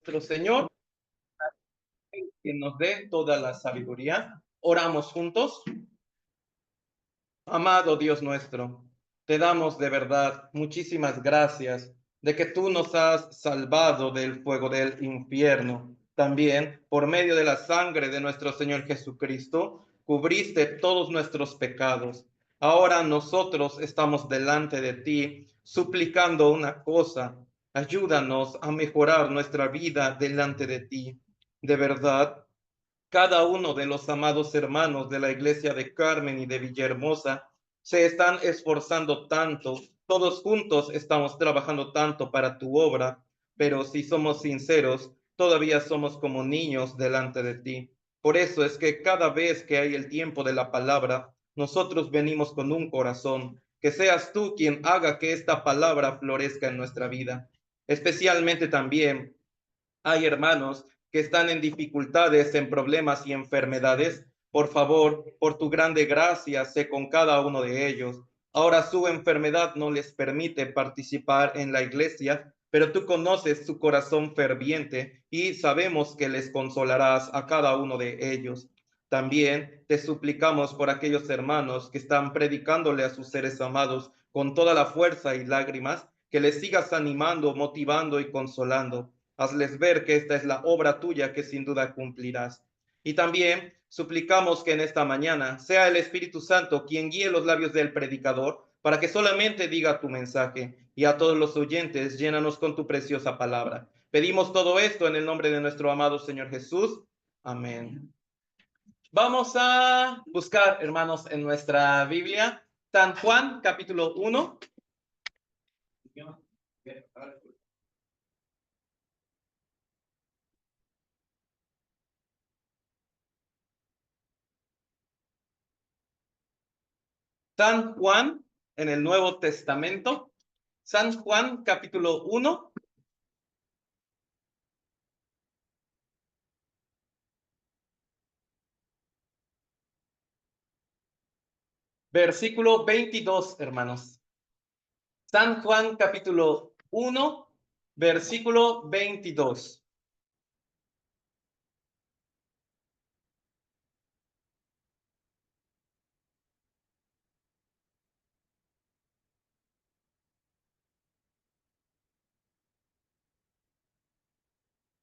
Nuestro Señor, que nos dé toda la sabiduría. Oramos juntos. Amado Dios nuestro, te damos de verdad muchísimas gracias de que tú nos has salvado del fuego del infierno. También, por medio de la sangre de nuestro Señor Jesucristo, cubriste todos nuestros pecados. Ahora nosotros estamos delante de ti suplicando una cosa. Ayúdanos a mejorar nuestra vida delante de ti. De verdad, cada uno de los amados hermanos de la iglesia de Carmen y de Villahermosa se están esforzando tanto, todos juntos estamos trabajando tanto para tu obra, pero si somos sinceros, todavía somos como niños delante de ti. Por eso es que cada vez que hay el tiempo de la palabra, nosotros venimos con un corazón, que seas tú quien haga que esta palabra florezca en nuestra vida. Especialmente también hay hermanos que están en dificultades, en problemas y enfermedades. Por favor, por tu grande gracia, sé con cada uno de ellos. Ahora su enfermedad no les permite participar en la iglesia, pero tú conoces su corazón ferviente y sabemos que les consolarás a cada uno de ellos. También te suplicamos por aquellos hermanos que están predicándole a sus seres amados con toda la fuerza y lágrimas, que les sigas animando, motivando y consolando. Hazles ver que esta es la obra tuya que sin duda cumplirás. Y también suplicamos que en esta mañana sea el Espíritu Santo quien guíe los labios del predicador para que solamente diga tu mensaje, y a todos los oyentes llénanos con tu preciosa palabra. Pedimos todo esto en el nombre de nuestro amado Señor Jesús. Amén. Vamos a buscar, hermanos, en nuestra Biblia, San Juan, capítulo 1. San Juan en el Nuevo Testamento. San Juan, capítulo 1. Versículo 22, hermanos. San Juan, capítulo 1, versículo 22.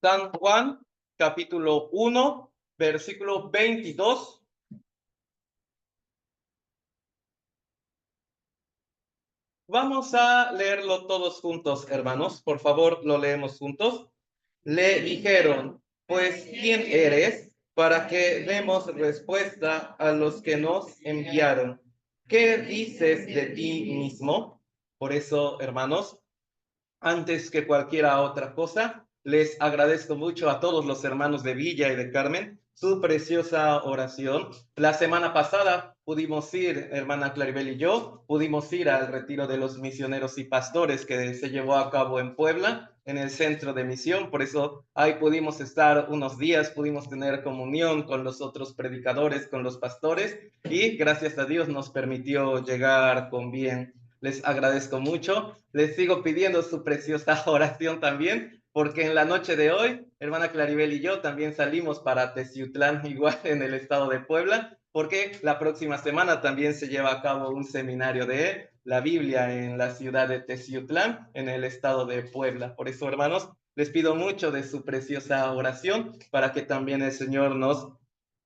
San Juan, capítulo 1, versículo 22. Vamos a leerlo todos juntos, hermanos. Por favor, lo leemos juntos. Le dijeron, pues, ¿quién eres? Para que demos respuesta a los que nos enviaron. ¿Qué dices de ti mismo? Por eso, hermanos, antes que cualquier otra cosa, les agradezco mucho a todos los hermanos de Villa y de Carmen su preciosa oración. La semana pasada pudimos ir, hermana Claribel y yo, pudimos ir al retiro de los misioneros y pastores que se llevó a cabo en Puebla, en el centro de misión. Por eso ahí pudimos estar unos días, pudimos tener comunión con los otros predicadores, con los pastores, y gracias a Dios nos permitió llegar con bien. Les agradezco mucho. Les sigo pidiendo su preciosa oración también, porque en la noche de hoy, hermana Claribel y yo también salimos para Teciutlán, igual en el estado de Puebla, porque la próxima semana también se lleva a cabo un seminario de la Biblia en la ciudad de Teciutlán, en el estado de Puebla. Por eso, hermanos, les pido mucho de su preciosa oración para que también el Señor nos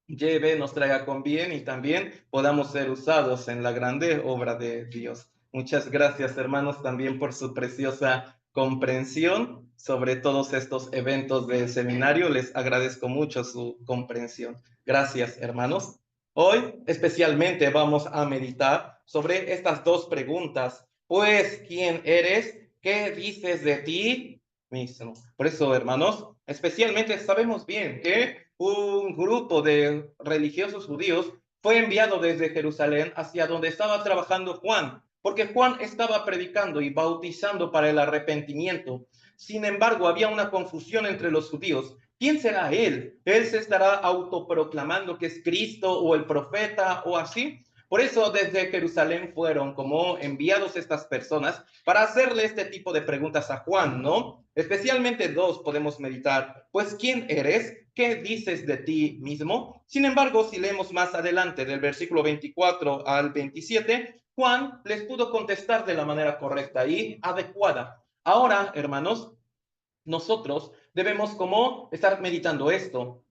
lleve, nos traiga con bien y también podamos ser usados en la grande obra de Dios. Muchas gracias, hermanos, también por su preciosa comprensión sobre todos estos eventos del seminario. Les agradezco mucho su comprensión. Gracias, hermanos. Hoy especialmente vamos a meditar sobre estas dos preguntas. Pues, ¿quién eres? ¿Qué dices de ti mismo? Por eso, hermanos, especialmente sabemos bien que un grupo de religiosos judíos fue enviado desde Jerusalén hacia donde estaba trabajando Juan, porque Juan estaba predicando y bautizando para el arrepentimiento. Sin embargo, había una confusión entre los judíos. ¿Quién será él? ¿Él se estará autoproclamando que es Cristo o el profeta o así? Por eso desde Jerusalén fueron como enviados estas personas para hacerle este tipo de preguntas a Juan, ¿no? Especialmente dos podemos meditar, pues ¿quién eres? ¿Qué dices de ti mismo? Sin embargo, si leemos más adelante del versículo 24 al 27, Juan les pudo contestar de la manera correcta y adecuada. Ahora, hermanos, nosotros debemos como estar meditando esto.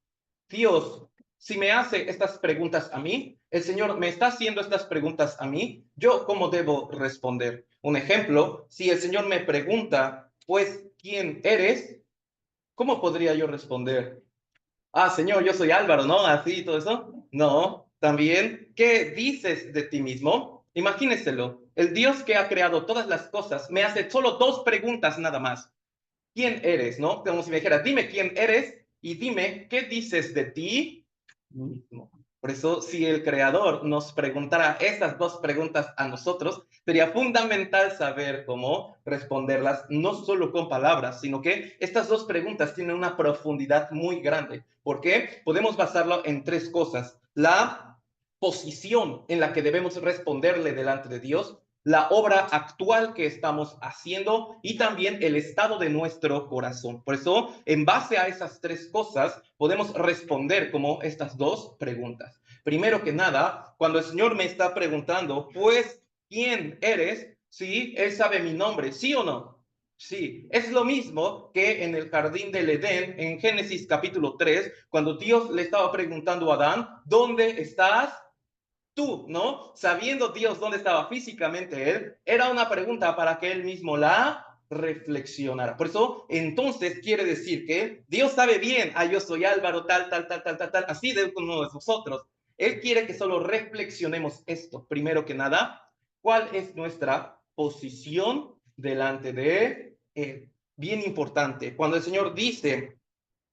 Dios, si me hace estas preguntas a mí, el Señor me está haciendo estas preguntas a mí, ¿yo cómo debo responder? Un ejemplo, si el Señor me pregunta, pues, ¿quién eres? ¿Cómo podría yo responder? Ah, Señor, yo soy Álvaro, ¿no? Así, todo eso. No, también, ¿qué dices de ti mismo? Imagíneselo, el Dios que ha creado todas las cosas me hace solo dos preguntas nada más. ¿Quién eres? ¿No? Como si me dijera, dime quién eres y dime qué dices de ti mismo. Por eso, si el creador nos preguntara estas dos preguntas a nosotros, sería fundamental saber cómo responderlas, no solo con palabras, sino que estas dos preguntas tienen una profundidad muy grande. ¿Por qué? Podemos basarlo en tres cosas. La posición en la que debemos responderle delante de Dios, la obra actual que estamos haciendo y también el estado de nuestro corazón. Por eso, en base a esas tres cosas, podemos responder como estas dos preguntas. Primero que nada, cuando el Señor me está preguntando, pues, ¿quién eres? Sí, Él sabe mi nombre, ¿sí o no? Sí, es lo mismo que en el jardín del Edén, en Génesis capítulo 3, cuando Dios le estaba preguntando a Adán, ¿dónde estás tú, ¿no? Sabiendo Dios dónde estaba físicamente él, era una pregunta para que él mismo la reflexionara. Por eso, entonces quiere decir que Dios sabe bien, ah, yo soy Álvaro, tal, así de uno de nosotros. Él quiere que solo reflexionemos esto. Primero que nada, ¿cuál es nuestra posición delante de él? Bien importante. Cuando el Señor dice,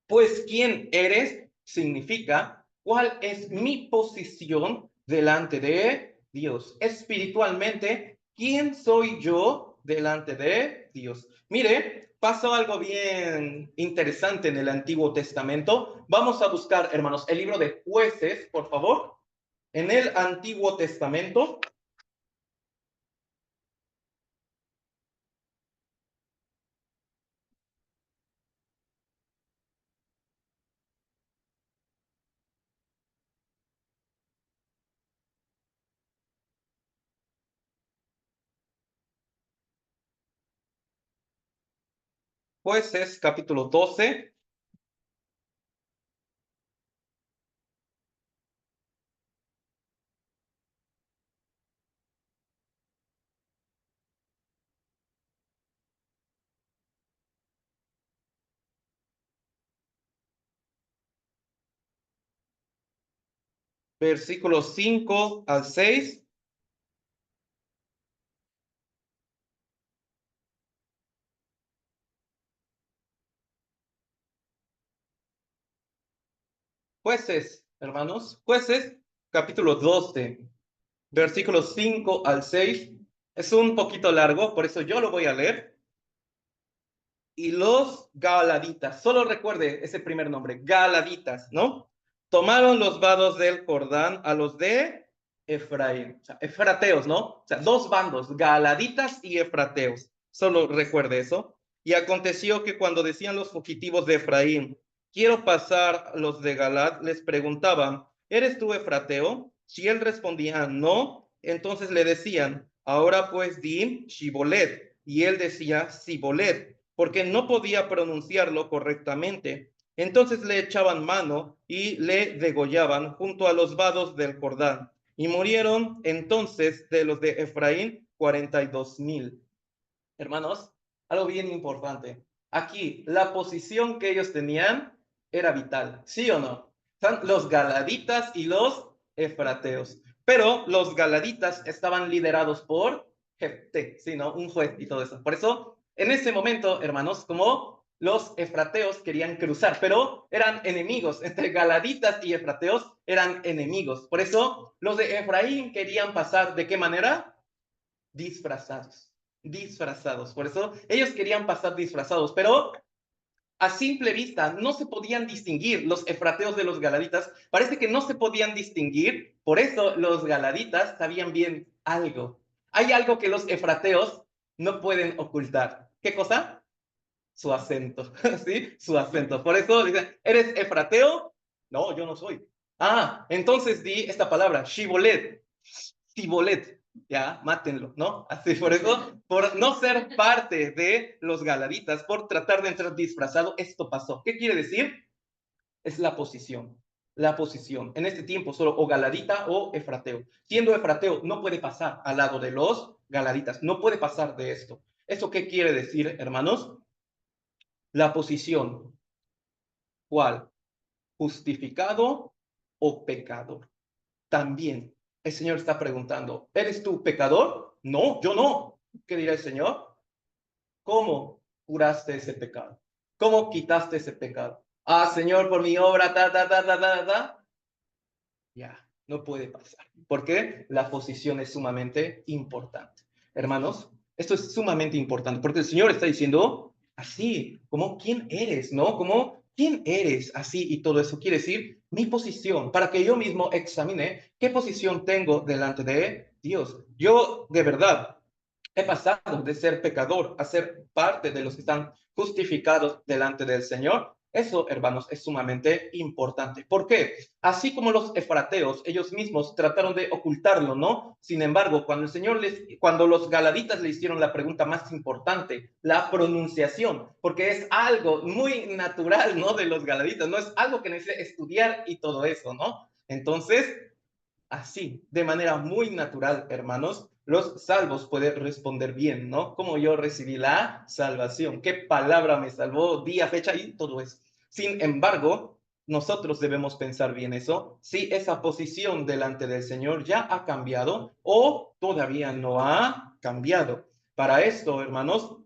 pues, ¿quién eres? Significa, ¿cuál es mi posición delante de Dios? Espiritualmente, ¿quién soy yo delante de Dios? Mire, pasó algo bien interesante en el Antiguo Testamento. Vamos a buscar, hermanos, el libro de Jueces, por favor. En el Antiguo Testamento, Jueces capítulo 12. Versículos 5 al 6. Jueces, hermanos, Jueces, capítulo 12, versículos 5 al 6. Es un poquito largo, por eso yo lo voy a leer. Y los Galaditas, solo recuerde ese primer nombre, Galaditas, ¿no? Tomaron los vados del Jordán a los de Efraín, o sea, efrateos, ¿no? O sea, dos bandos, Galaditas y efrateos. Solo recuerde eso. Y aconteció que cuando decían los fugitivos de Efraín, quiero pasar los de Galad, les preguntaban, ¿eres tú efrateo? Si él respondía, no, entonces le decían, ahora pues di Shibolet. Y él decía, Sibolet, porque no podía pronunciarlo correctamente. Entonces le echaban mano y le degollaban junto a los vados del Jordán. Y murieron entonces de los de Efraín 42,000. Hermanos, algo bien importante. Aquí, la posición que ellos tenían era vital, ¿sí o no? Son los galaditas y los efrateos. Pero los galaditas estaban liderados por Jefté, ¿sí, no? Un juez y todo eso. Por eso, en ese momento, hermanos, como los efrateos querían cruzar, pero eran enemigos. Entre galaditas y efrateos eran enemigos. Por eso, los de Efraín querían pasar, ¿de qué manera? Disfrazados. Disfrazados. Por eso ellos querían pasar disfrazados, pero A simple vista no se podían distinguir los efrateos de los galaditas. Parece que no se podían distinguir. Por eso los galaditas sabían bien algo. Hay algo que los efrateos no pueden ocultar. ¿Qué cosa? Su acento, ¿sí? Su acento. Por eso dicen, ¿eres efrateo? No, yo no soy. Ah, entonces di esta palabra, shibolet, Tibolet, ya, mátenlo, ¿no? Así, por eso, por no ser parte de los galaditas, por tratar de entrar disfrazado, esto pasó. ¿Qué quiere decir? Es la posición. La posición. En este tiempo, solo o galadita o efrateo. Siendo efrateo, no puede pasar al lado de los galaditas, no puede pasar de esto. ¿Eso qué quiere decir, hermanos? La posición. ¿Cuál? ¿Justificado o pecador? También el Señor está preguntando, ¿eres tú pecador? No, yo no. ¿Qué dirá el Señor? ¿Cómo curaste ese pecado? ¿Cómo quitaste ese pecado? Ah, Señor, por mi obra, ta. Ya, no puede pasar. ¿Por qué? La posición es sumamente importante. Hermanos, esto es sumamente importante porque el Señor está diciendo así, como quién eres, ¿no? Como quién eres, así y todo eso quiere decir mi posición, para que yo mismo examine qué posición tengo delante de Dios. Yo de verdad he pasado de ser pecador a ser parte de los que están justificados delante del Señor. Eso, hermanos, es sumamente importante. ¿Por qué? Así como los efrateos, ellos mismos trataron de ocultarlo, ¿no? Sin embargo, cuando los galaditas le hicieron la pregunta más importante, la pronunciación, porque es algo muy natural, ¿no? De los galaditas, no es algo que necesita estudiar y todo eso, ¿no? Entonces, así, de manera muy natural, hermanos, los salvos pueden responder bien, ¿no? Como yo recibí la salvación, qué palabra me salvó, día, fecha y todo eso. Sin embargo, nosotros debemos pensar bien eso, si esa posición delante del Señor ya ha cambiado o todavía no ha cambiado. Para esto, hermanos,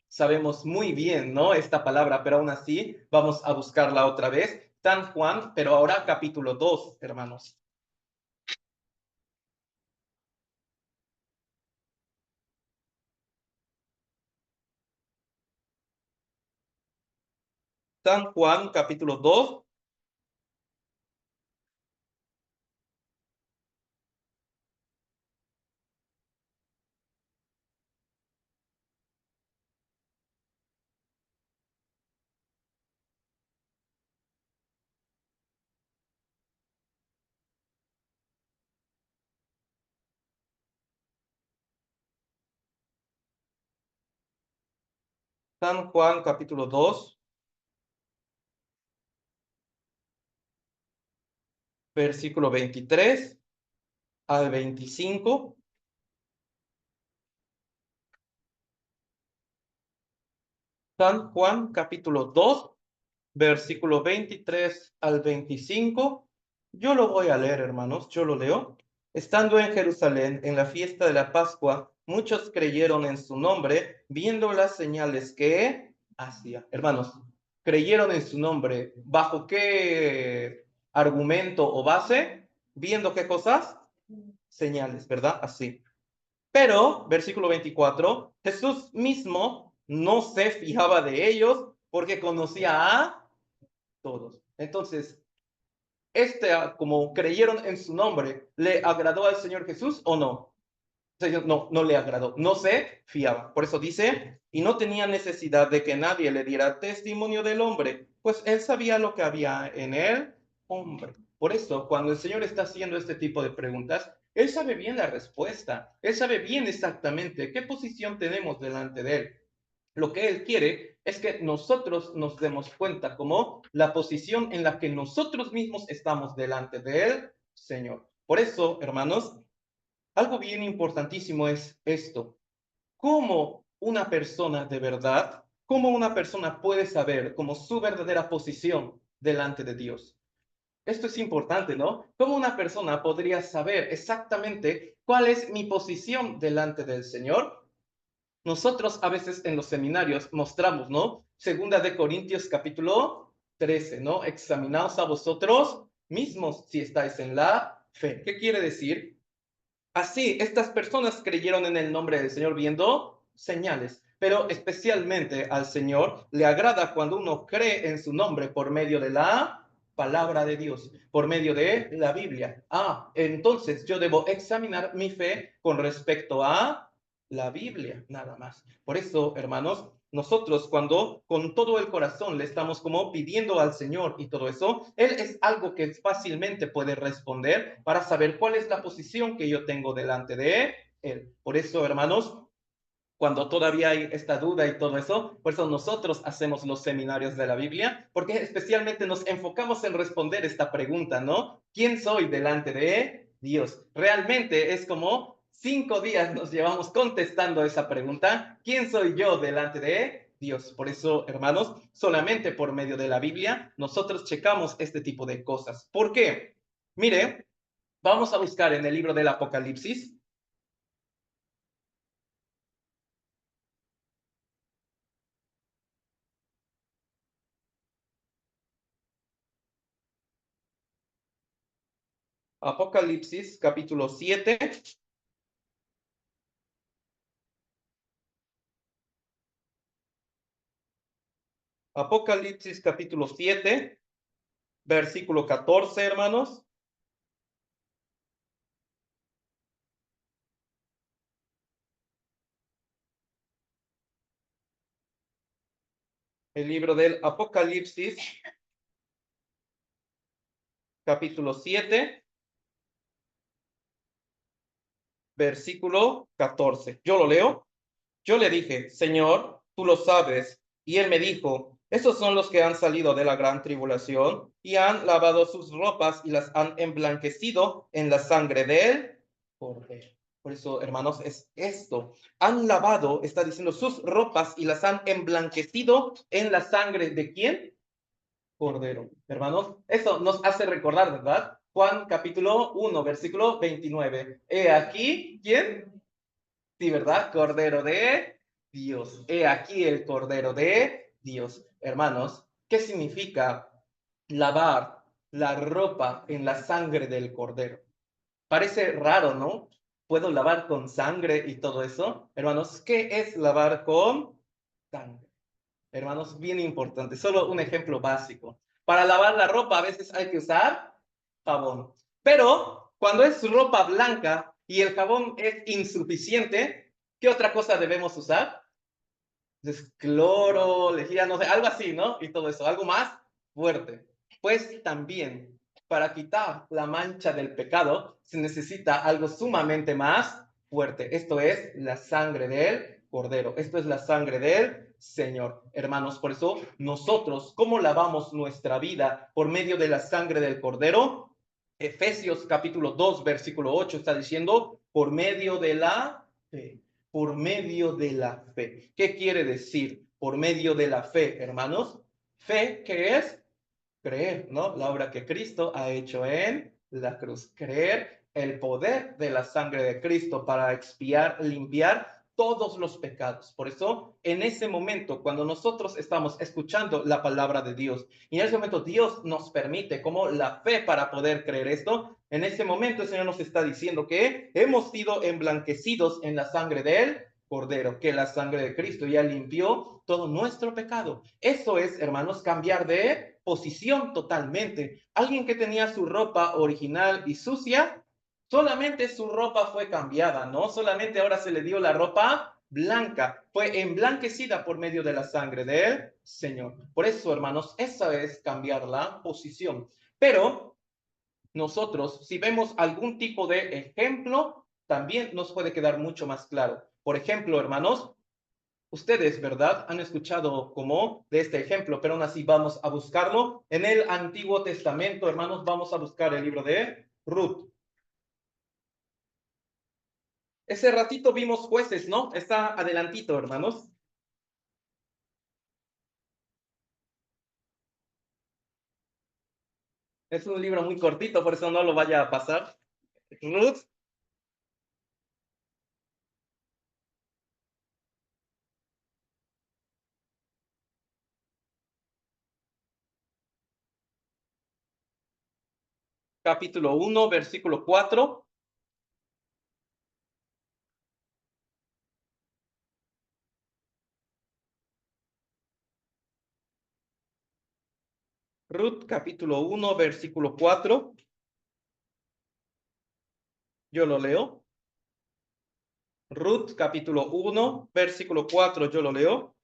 sabemos muy bien, ¿no? Esta palabra, pero aún así vamos a buscarla otra vez. San Juan, pero ahora capítulo 2, hermanos. San Juan, capítulo 2. San Juan, capítulo 2, versículo 23 al 25. San Juan, capítulo 2, versículo 23 al 25. Yo lo voy a leer, hermanos, yo lo leo. Estando en Jerusalén, en la fiesta de la Pascua, muchos creyeron en su nombre, viendo las señales que hacía. Hermanos, creyeron en su nombre. ¿Bajo qué argumento o base? ¿Viendo qué cosas? Señales, ¿verdad? Así. Pero, versículo 24, Jesús mismo no se fijaba de ellos porque conocía a todos. Entonces, como creyeron en su nombre, ¿le agradó al Señor Jesús o no? No, no le agradó, no se fiaba. Por eso dice, y no tenía necesidad de que nadie le diera testimonio del hombre, pues él sabía lo que había en el hombre. Por eso, cuando el Señor está haciendo este tipo de preguntas, él sabe bien la respuesta, él sabe bien exactamente qué posición tenemos delante de él. Lo que él quiere es que nosotros nos demos cuenta como la posición en la que nosotros mismos estamos delante del Señor. Por eso, hermanos, algo bien importantísimo es esto. ¿Cómo una persona de verdad, cómo una persona puede saber como su verdadera posición delante de Dios? Esto es importante, ¿no? ¿Cómo una persona podría saber exactamente cuál es mi posición delante del Señor? Nosotros a veces en los seminarios mostramos, ¿no? Segunda de Corintios capítulo 13, ¿no? Examinaos a vosotros mismos si estáis en la fe. ¿Qué quiere decir? Así, estas personas creyeron en el nombre del Señor viendo señales. pero especialmente al Señor le agrada cuando uno cree en su nombre por medio de la palabra de Dios, por medio de la Biblia. Entonces yo debo examinar mi fe con respecto a la Biblia, nada más. Por eso, hermanos, nosotros cuando con todo el corazón le estamos como pidiendo al Señor y todo eso, Él es algo que fácilmente puede responder para saber cuál es la posición que yo tengo delante de Él. Por eso, hermanos, cuando todavía hay esta duda y todo eso, por eso nosotros hacemos los seminarios de la Biblia, porque especialmente nos enfocamos en responder esta pregunta, ¿no? ¿Quién soy delante de Dios? Realmente es como 5 días nos llevamos contestando esa pregunta, ¿quién soy yo delante de Dios? Por eso, hermanos, solamente por medio de la Biblia nosotros checamos este tipo de cosas. ¿Por qué? Mire, vamos a buscar en el libro del Apocalipsis. Apocalipsis capítulo 7. Apocalipsis capítulo 7, versículo 14, hermanos. El libro del Apocalipsis capítulo 7, versículo 14. Yo lo leo. Yo le dije, Señor, tú lo sabes. Y él me dijo, esos son los que han salido de la gran tribulación y han lavado sus ropas y las han emblanquecido en la sangre del Cordero. Por eso, hermanos, es esto. Han lavado, está diciendo, sus ropas y las han emblanquecido en la sangre de ¿quién? Cordero. Hermanos, eso nos hace recordar, ¿verdad? Juan capítulo 1, versículo 29. He aquí, ¿quién? Sí, ¿verdad? Cordero de Dios. He aquí el Cordero de Dios. Hermanos, ¿qué significa lavar la ropa en la sangre del Cordero? Parece raro, ¿no? ¿Puedo lavar con sangre y todo eso? Hermanos, ¿qué es lavar con sangre? Hermanos, bien importante. Solo un ejemplo básico. Para lavar la ropa a veces hay que usar jabón. Pero cuando es ropa blanca y el jabón es insuficiente, ¿qué otra cosa debemos usar? Es cloro, lejía, no sé, algo así, ¿no? Y todo eso, algo más fuerte. Pues también, para quitar la mancha del pecado, se necesita algo sumamente más fuerte. Esto es la sangre del Cordero. Esto es la sangre del Señor. Hermanos, por eso nosotros, ¿cómo lavamos nuestra vida por medio de la sangre del Cordero? Efesios capítulo 2, versículo 8 está diciendo, por medio de la fe, por medio de la fe. ¿Qué quiere decir por medio de la fe, hermanos? Fe, ¿qué es? Creer, ¿no? La obra que Cristo ha hecho en la cruz. Creer el poder de la sangre de Cristo para expiar, limpiar todos los pecados. Por eso, en ese momento, cuando nosotros estamos escuchando la palabra de Dios, y en ese momento Dios nos permite como la fe para poder creer esto, en ese momento el Señor nos está diciendo que hemos sido emblanquecidos en la sangre de Él, Cordero, que la sangre de Cristo ya limpió todo nuestro pecado. Eso es, hermanos, cambiar de posición totalmente. Alguien que tenía su ropa original y sucia, solamente su ropa fue cambiada, ¿no? Solamente ahora se le dio la ropa blanca, fue emblanquecida por medio de la sangre del Señor. Por eso, hermanos, esa es cambiar la posición. Pero nosotros, si vemos algún tipo de ejemplo, también nos puede quedar mucho más claro. Por ejemplo, hermanos, ustedes, ¿verdad? Han escuchado como de este ejemplo, pero aún así vamos a buscarlo. En el Antiguo Testamento, hermanos, vamos a buscar el libro de Ruth. Ese ratito vimos jueces, ¿no? Está adelantito, hermanos. Es un libro muy cortito, por eso no lo vaya a pasar. Ruth, capítulo 1, versículo 4. Ruth capítulo 1, versículo 4. Yo lo leo. Ruth capítulo 1, versículo 4, yo lo leo.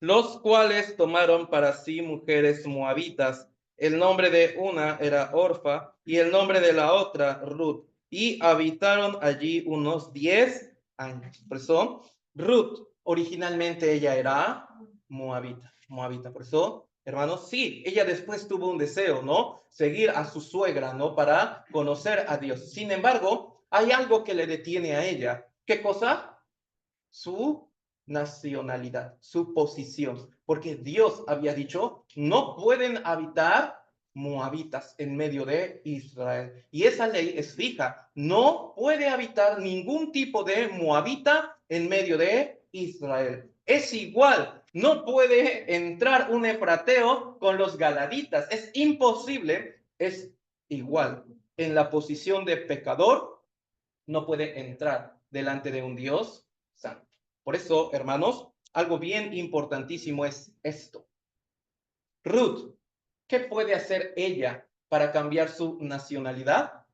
Los cuales tomaron para sí mujeres moabitas. El nombre de una era Orfa y el nombre de la otra Ruth. Y habitaron allí unos 10 años. Por eso, Ruth, originalmente ella era moabita. Moabita, por eso, hermanos, sí, ella después tuvo un deseo, ¿no? Seguir a su suegra, ¿no? Para conocer a Dios. Sin embargo, hay algo que le detiene a ella. ¿Qué cosa? Su nacionalidad, su posición, porque Dios había dicho, no pueden habitar moabitas en medio de Israel. Y esa ley es fija, no puede habitar ningún tipo de moabita en medio de Israel. Es igual, no puede entrar un efrateo con los galaditas, es imposible, es igual. En la posición de pecador, no puede entrar delante de un Dios santo. Por eso, hermanos, algo bien importantísimo es esto. Ruth, ¿qué puede hacer ella para cambiar su nacionalidad?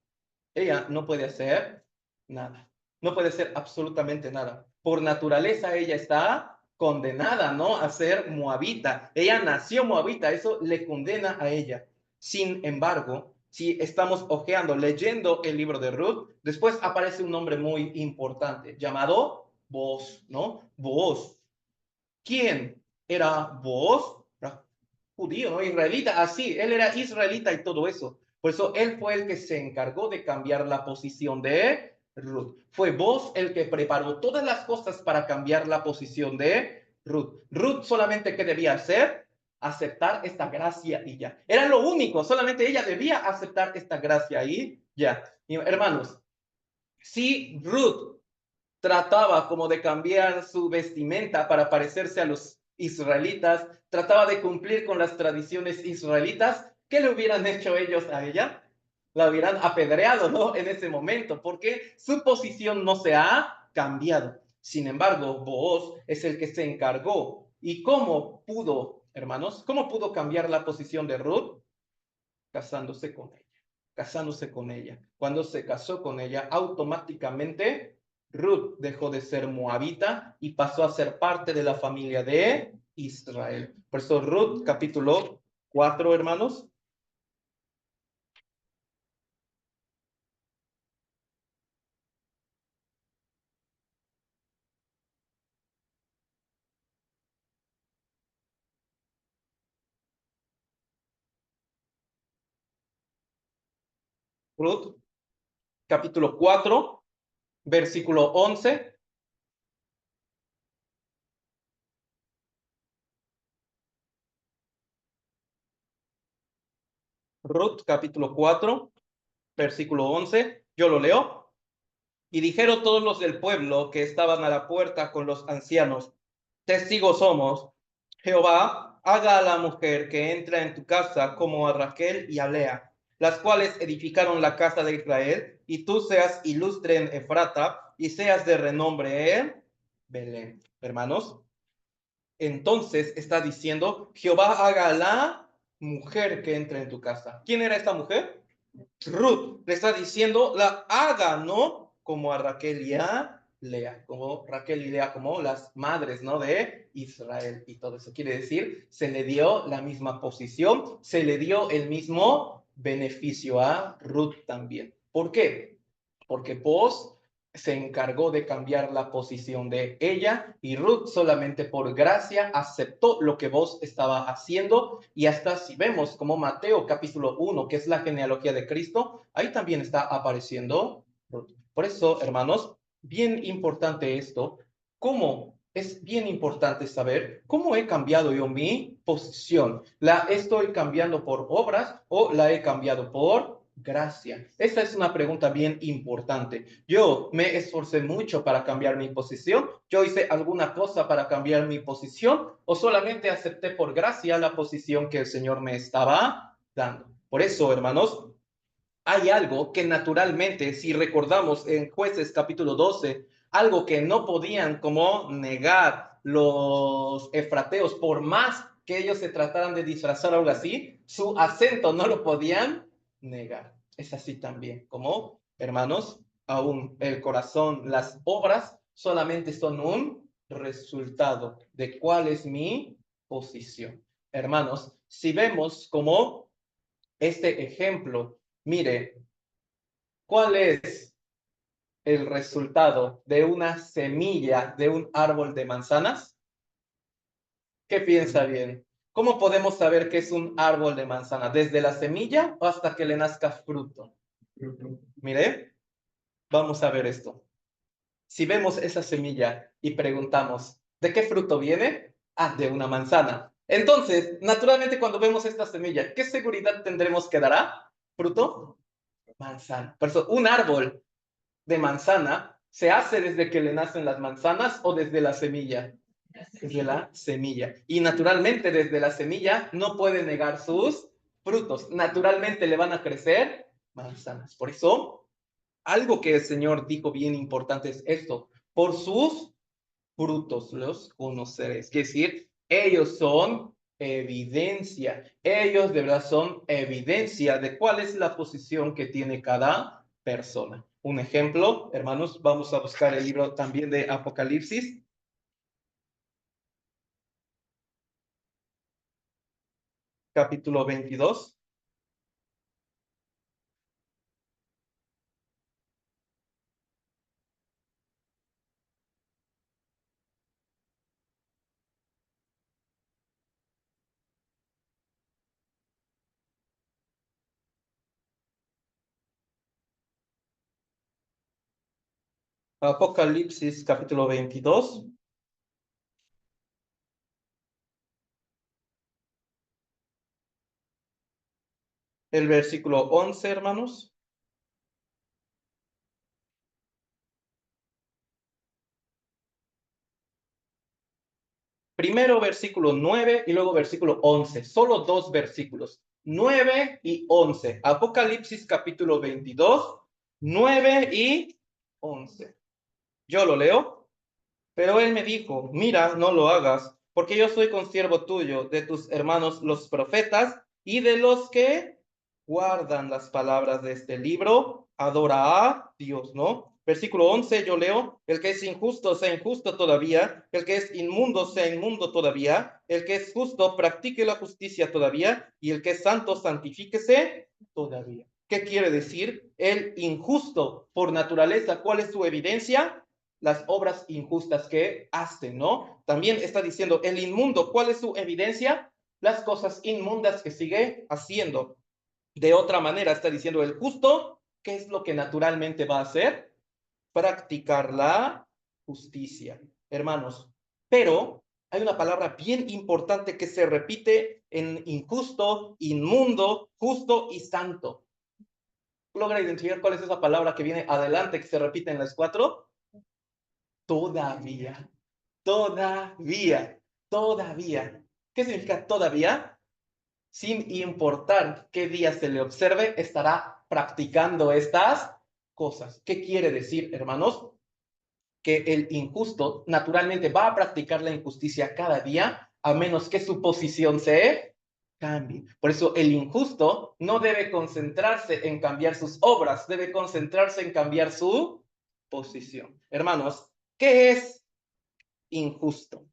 Ella no puede hacer nada. No puede hacer absolutamente nada. Por naturaleza ella está condenada, ¿no? A ser moabita. Ella nació moabita, eso le condena a ella. Sin embargo, si estamos hojeando, leyendo el libro de Ruth, después aparece un nombre muy importante llamado Booz, ¿no? Booz. ¿Quién era Booz? Era judío, ¿no? Israelita, así, él era israelita y todo eso. Por eso él fue el que se encargó de cambiar la posición de Ruth. Fue Booz el que preparó todas las cosas para cambiar la posición de Ruth. Ruth solamente, ¿qué debía hacer? Aceptar esta gracia y ya. Era lo único, solamente ella debía aceptar esta gracia y ya. Y, hermanos, si Ruth trataba como de cambiar su vestimenta para parecerse a los israelitas, trataba de cumplir con las tradiciones israelitas, ¿qué le hubieran hecho ellos a ella? La hubieran apedreado, ¿no? En ese momento, porque su posición no se ha cambiado. Sin embargo, Booz es el que se encargó. ¿Y cómo pudo, hermanos? ¿Cómo pudo cambiar la posición de Ruth? Casándose con ella. Casándose con ella. Cuando se casó con ella, automáticamente Ruth dejó de ser moabita y pasó a ser parte de la familia de Israel. Por eso Ruth, capítulo 4, hermanos. Ruth, capítulo 4, versículo 11. Ruth, capítulo 4, versículo 11. Yo lo leo. Y dijeron todos los del pueblo que estaban a la puerta con los ancianos, testigos somos, Jehová haga a la mujer que entra en tu casa como a Raquel y a Lea, las cuales edificaron la casa de Israel, y tú seas ilustre en Efrata y seas de renombre en Belén. Hermanos, entonces está diciendo, Jehová haga a la mujer que entre en tu casa. ¿Quién era esta mujer? Ruth. Le está diciendo, la haga, ¿no? Como a Raquel y a Lea, como Raquel y Lea, como las madres, ¿no? De Israel y todo eso. Quiere decir, se le dio la misma posición, se le dio el mismo beneficio a Ruth también. ¿Por qué? Porque Boaz se encargó de cambiar la posición de ella y Ruth solamente por gracia aceptó lo que Boaz estaba haciendo y hasta si vemos como Mateo capítulo 1, que es la genealogía de Cristo, ahí también está apareciendo Ruth. Por eso, hermanos, bien importante esto, cómo es bien importante saber cómo he cambiado yo mi posición. ¿La estoy cambiando por obras o la he cambiado por gracia? Esta es una pregunta bien importante. Yo me esforcé mucho para cambiar mi posición. ¿Yo hice alguna cosa para cambiar mi posición o solamente acepté por gracia la posición que el Señor me estaba dando? Por eso, hermanos, hay algo que naturalmente, si recordamos en Jueces capítulo 12, algo que no podían como negar los efrateos por más que ellos se trataran de disfrazar o algo así, su acento no lo podían negar. Es así también, como, hermanos, aún el corazón, las obras solamente son un resultado de cuál es mi posición. Hermanos, si vemos como este ejemplo, mire, ¿cuál es el resultado de una semilla de un árbol de manzanas? ¿Qué piensa bien? ¿Cómo podemos saber que es un árbol de manzana? ¿Desde la semilla o hasta que le nazca fruto? Mire, vamos a ver esto. Si vemos esa semilla y preguntamos, ¿de qué fruto viene? Ah, de una manzana. Entonces, naturalmente, cuando vemos esta semilla, ¿qué seguridad tendremos que dará? ¿Fruto? Manzana. Por eso, un árbol de manzana se hace desde que le nacen las manzanas o desde la semilla. Desde la semilla. Y naturalmente, desde la semilla no puede negar sus frutos. Naturalmente le van a crecer manzanas. Por eso, algo que el Señor dijo bien importante es esto: por sus frutos los conoceréis. Es decir, ellos son evidencia. Ellos de verdad son evidencia de cuál es la posición que tiene cada persona. Un ejemplo, hermanos, vamos a buscar el libro también de Apocalipsis. Capítulo 22. Apocalipsis capítulo 22, el versículo 11, hermanos. Primero versículo 9 y luego versículo 11. Solo dos versículos, 9 y 11. Apocalipsis capítulo 22, 9 y 11. Yo lo leo. Pero él me dijo, mira, no lo hagas, porque yo soy consiervo tuyo, de tus hermanos los profetas, y de los que guardan las palabras de este libro, adora a Dios, ¿no? Versículo 11, yo leo, el que es injusto sea injusto todavía, el que es inmundo sea inmundo todavía, el que es justo practique la justicia todavía, y el que es santo santifíquese todavía. ¿Qué quiere decir? El injusto por naturaleza, ¿cuál es su evidencia? Las obras injustas que hacen, ¿no? También está diciendo el inmundo, ¿cuál es su evidencia? Las cosas inmundas que sigue haciendo. De otra manera, está diciendo el justo, ¿qué es lo que naturalmente va a hacer? Practicar la justicia, hermanos. Pero hay una palabra bien importante que se repite en injusto, inmundo, justo y santo. ¿Logra identificar cuál es esa palabra que viene adelante, que se repite en las cuatro? Todavía, todavía, todavía. ¿Qué significa todavía? Sin importar qué día se le observe, estará practicando estas cosas. ¿Qué quiere decir, hermanos? Que el injusto naturalmente va a practicar la injusticia cada día, a menos que su posición se cambie. Por eso el injusto no debe concentrarse en cambiar sus obras, debe concentrarse en cambiar su posición. Hermanos, ¿qué es injusto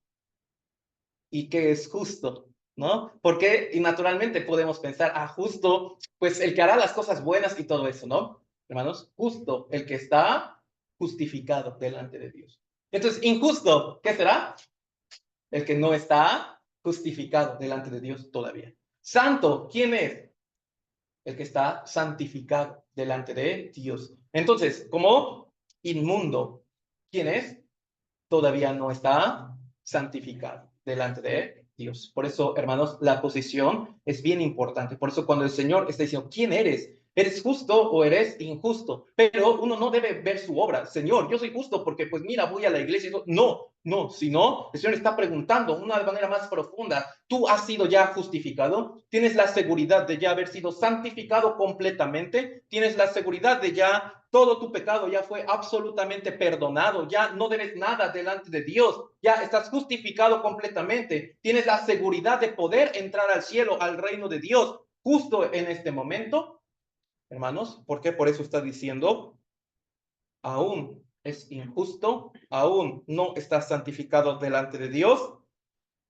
y qué es justo? ¿No? Porque, y naturalmente podemos pensar, ah, justo, pues el que hará las cosas buenas y todo eso, ¿no? Hermanos, justo, el que está justificado delante de Dios. Entonces, injusto, ¿qué será? El que no está justificado delante de Dios todavía. Santo, ¿quién es? El que está santificado delante de Dios. Entonces, como inmundo, ¿quién es? Todavía no está santificado delante de Dios. Por eso, hermanos, la posición es bien importante. Por eso cuando el Señor está diciendo, ¿quién eres? ¿Eres justo o eres injusto? Pero uno no debe ver su obra. Señor, yo soy justo porque, pues mira, voy a la iglesia. No, no, sino el Señor está preguntando de una manera más profunda. ¿Tú has sido ya justificado? ¿Tienes la seguridad de ya haber sido santificado completamente? ¿Tienes la seguridad de ya todo tu pecado ya fue absolutamente perdonado? Ya no debes nada delante de Dios. Ya estás justificado completamente. ¿Tienes la seguridad de poder entrar al cielo, al reino de Dios, justo en este momento? Hermanos, ¿por qué? Por eso está diciendo, aún es injusto, aún no estás santificado delante de Dios,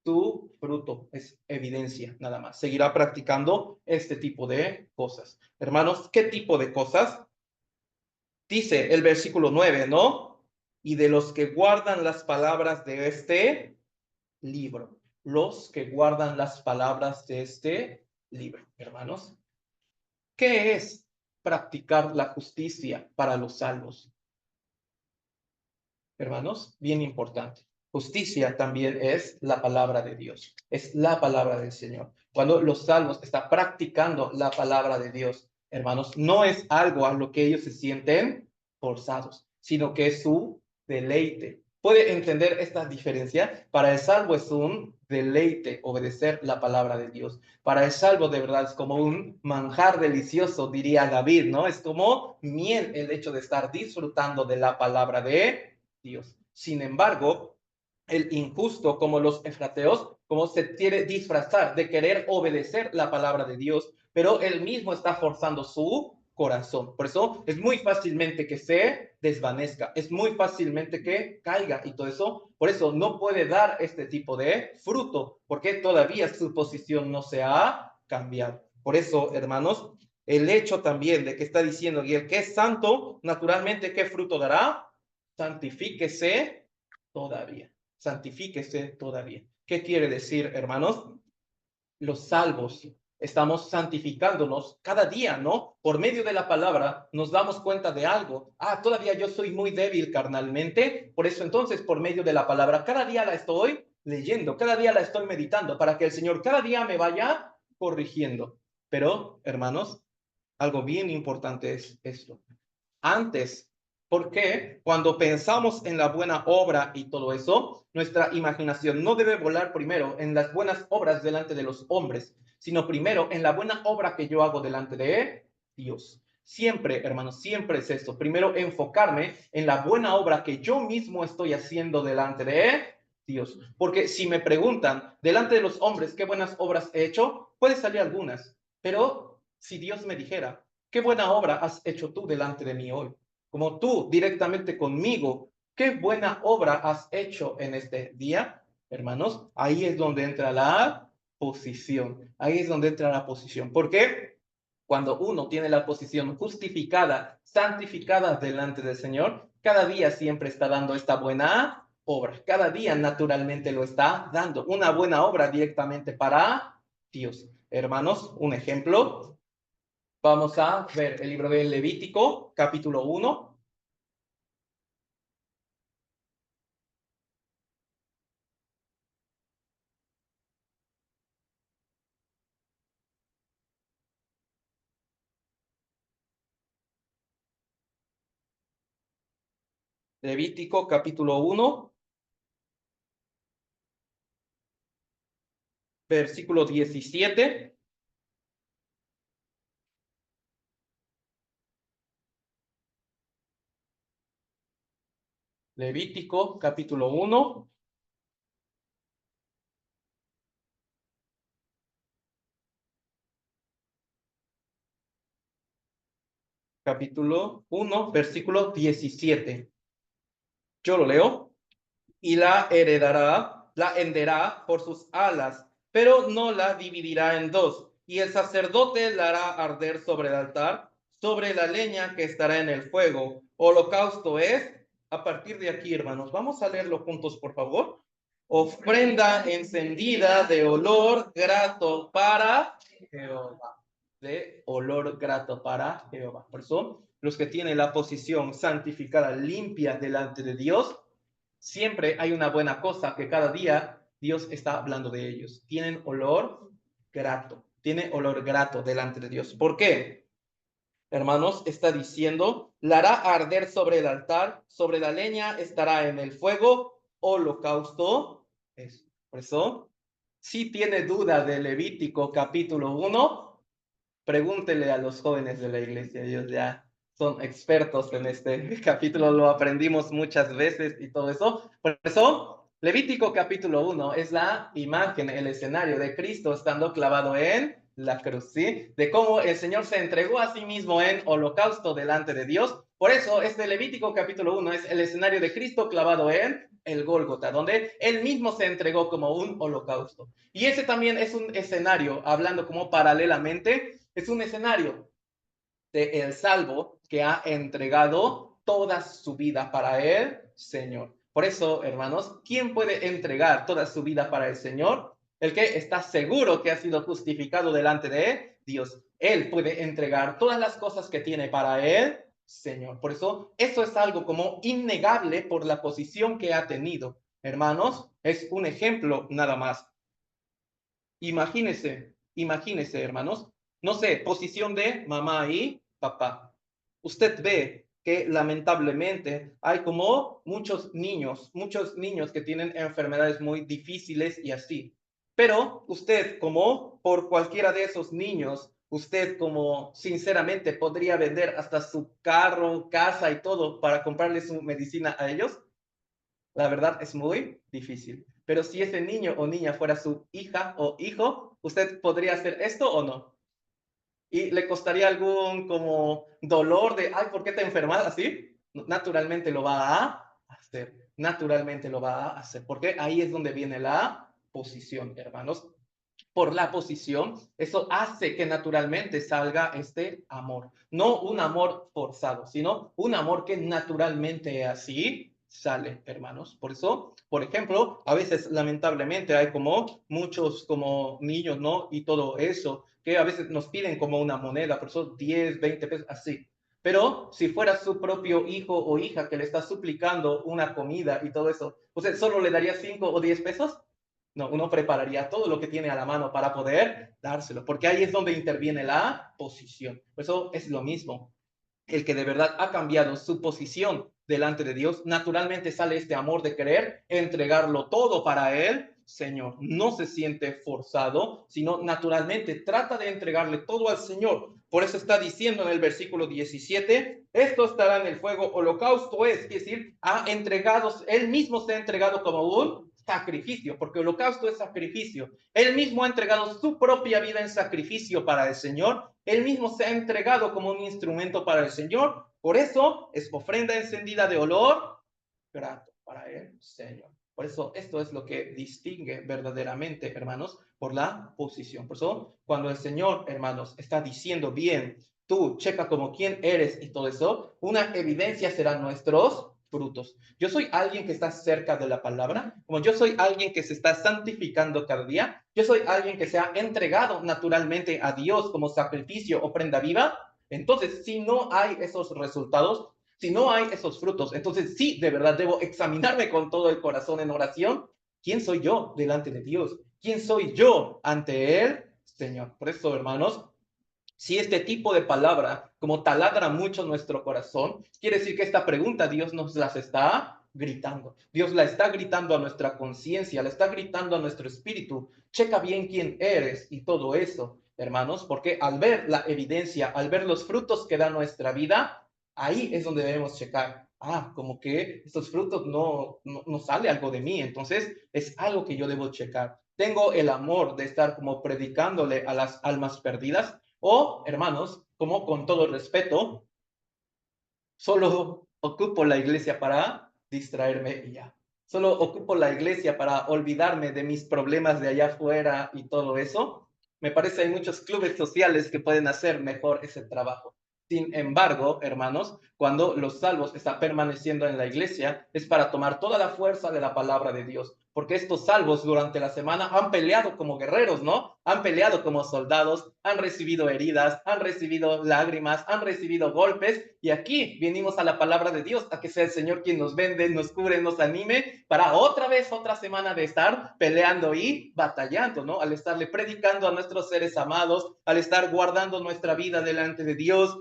tu fruto es evidencia, nada más. Seguirá practicando este tipo de cosas. Hermanos, ¿qué tipo de cosas? Dice el versículo 9, ¿no? Y de los que guardan las palabras de este libro, los que guardan las palabras de este libro, hermanos. ¿Qué es practicar la justicia para los salvos? Hermanos, bien importante. Justicia también es la palabra de Dios, es la palabra del Señor. Cuando los salvos están practicando la palabra de Dios, hermanos, no es algo a lo que ellos se sienten forzados, sino que es su deleite. ¿Puede entender esta diferencia? Para el salvo es un deleite obedecer la palabra de Dios. Para el salvo de verdad es como un manjar delicioso, diría David, ¿no? Es como miel el hecho de estar disfrutando de la palabra de Dios. Sin embargo, el injusto, como los efrateos, como se quiere disfrazar de querer obedecer la palabra de Dios, pero él mismo está forzando su corazón. Por eso es muy fácilmente que se desvanezca, es muy fácilmente que caiga y todo eso. Por eso no puede dar este tipo de fruto, porque todavía su posición no se ha cambiado. Por eso, hermanos, el hecho también de que está diciendo que el que es santo, naturalmente, ¿qué fruto dará? Santifíquese todavía. Santifíquese todavía. ¿Qué quiere decir, hermanos? Los salvos estamos santificándonos cada día, ¿no? Por medio de la palabra nos damos cuenta de algo. Ah, todavía yo soy muy débil carnalmente, por eso entonces por medio de la palabra cada día la estoy leyendo, cada día la estoy meditando para que el Señor cada día me vaya corrigiendo. Pero, hermanos, algo bien importante es esto. Antes, porque cuando pensamos en la buena obra y todo eso, nuestra imaginación no debe volar primero en las buenas obras delante de los hombres, sino primero en la buena obra que yo hago delante de Dios. Siempre, hermanos, siempre es esto. Primero enfocarme en la buena obra que yo mismo estoy haciendo delante de Dios. Porque si me preguntan delante de los hombres qué buenas obras he hecho, puede salir algunas. Pero si Dios me dijera, ¿qué buena obra has hecho tú delante de mí hoy? Como tú directamente conmigo, ¿qué buena obra has hecho en este día? Hermanos, ahí es donde entra la posición. Ahí es donde entra la posición. ¿Por qué? Cuando uno tiene la posición justificada, santificada delante del Señor, cada día siempre está dando esta buena obra. Cada día naturalmente lo está dando. Una buena obra directamente para Dios. Hermanos, un ejemplo. Vamos a ver el libro de Levítico, capítulo 1. Levítico, capítulo 1, versículo 17. Levítico, capítulo 1, versículo 17. Yo lo leo. Y la heredará, la henderá por sus alas, pero no la dividirá en dos. Y el sacerdote la hará arder sobre el altar, sobre la leña que estará en el fuego. Holocausto es, a partir de aquí, hermanos, vamos a leerlo juntos, por favor. Ofrenda encendida de olor grato para Jehová. De olor grato para Jehová. Por eso, los que tienen la posición santificada, limpia delante de Dios, siempre hay una buena cosa que cada día Dios está hablando de ellos. Tienen olor grato delante de Dios. ¿Por qué? hermanos, está diciendo, la hará arder sobre el altar, sobre la leña estará en el fuego, holocausto. Por eso, si tiene duda de Levítico capítulo 1, pregúntele a los jóvenes de la iglesia, ellos ya son expertos en este capítulo, lo aprendimos muchas veces y todo eso. Por eso, Levítico capítulo 1 es la imagen, el escenario de Cristo estando clavado en la cruz, ¿sí? De cómo el Señor se entregó a sí mismo en holocausto delante de Dios. Por eso, este Levítico capítulo 1 es el escenario de Cristo clavado en el Gólgota, donde él mismo se entregó como un holocausto. Y ese también es un escenario, hablando como paralelamente, es un escenario de el salvo que ha entregado toda su vida para el Señor. Por eso, hermanos, ¿quién puede entregar toda su vida para el Señor? El que está seguro que ha sido justificado delante de Dios. Él puede entregar todas las cosas que tiene para el Señor. Por eso, eso es algo como innegable por la posición que ha tenido. Hermanos, es un ejemplo nada más. Imagínese, hermanos, no sé, posición de mamá y papá. Usted ve que lamentablemente hay como muchos niños que tienen enfermedades muy difíciles y así. Pero usted, como por cualquiera de esos niños, usted como sinceramente podría vender hasta su carro, casa y todo para comprarle su medicina a ellos. La verdad es muy difícil. Pero si ese niño o niña fuera su hija o hijo, ¿usted podría hacer esto o no? ¿Y le costaría algún como dolor de, ay, ¿por qué te enfermas así? Naturalmente lo va a hacer. Naturalmente lo va a hacer. Porque ahí es donde viene la posición, hermanos. Por la posición, eso hace que naturalmente salga este amor. No un amor forzado, sino un amor que naturalmente así sale, hermanos. Por eso, por ejemplo, a veces lamentablemente hay como muchos como niños, ¿no? Y todo eso, que a veces nos piden como una moneda, por eso 10, 20 pesos, así. Pero si fuera su propio hijo o hija que le está suplicando una comida y todo eso, ¿usted solo le daría 5 o 10 pesos? No, uno prepararía todo lo que tiene a la mano para poder dárselo, porque ahí es donde interviene la posición. Por eso es lo mismo. El que de verdad ha cambiado su posición delante de Dios, naturalmente sale este amor de querer entregarlo todo para Él, Señor. No se siente forzado, sino naturalmente trata de entregarle todo al Señor. Por eso está diciendo en el versículo 17, esto estará en el fuego, holocausto es decir, ha entregado, Él mismo se ha entregado como un sacrificio, porque holocausto es sacrificio. Él mismo ha entregado su propia vida en sacrificio para el Señor. Él mismo se ha entregado como un instrumento para el Señor. Por eso es ofrenda encendida de olor grato para el Señor. Por eso esto es lo que distingue verdaderamente, hermanos, por la posición. Por eso, cuando el Señor, hermanos, está diciendo bien, tú checa como quién eres y todo eso, una evidencia serán nuestros frutos. Yo soy alguien que está cerca de la palabra, como yo soy alguien que se está santificando cada día, yo soy alguien que se ha entregado naturalmente a Dios como sacrificio o prenda viva. Entonces, si no hay esos resultados, si no hay esos frutos, entonces sí, de verdad debo examinarme con todo el corazón en oración. ¿Quién soy yo delante de Dios? ¿Quién soy yo ante Él, Señor? Por eso, hermanos, si este tipo de palabra como taladra mucho nuestro corazón, quiere decir que esta pregunta Dios nos las está gritando. Dios la está gritando a nuestra conciencia, la está gritando a nuestro espíritu. Checa bien quién eres y todo eso, hermanos, porque al ver la evidencia, al ver los frutos que da nuestra vida, ahí es donde debemos checar. Ah, como que estos frutos no sale algo de mí, entonces es algo que yo debo checar. Tengo el amor de estar como predicándole a las almas perdidas, o, hermanos, como con todo respeto, solo ocupo la iglesia para distraerme y ya. Solo ocupo la iglesia para olvidarme de mis problemas de allá afuera y todo eso. Me parece que hay muchos clubes sociales que pueden hacer mejor ese trabajo. Sin embargo, hermanos, cuando los salvos están permaneciendo en la iglesia, es para tomar toda la fuerza de la palabra de Dios, porque estos salvos durante la semana han peleado como guerreros, ¿no? Han peleado como soldados, han recibido heridas, han recibido lágrimas, han recibido golpes, y aquí venimos a la palabra de Dios, a que sea el Señor quien nos vende, nos cubre, nos anime, para otra vez, otra semana de estar peleando y batallando, ¿no? Al estarle predicando a nuestros seres amados, al estar guardando nuestra vida delante de Dios,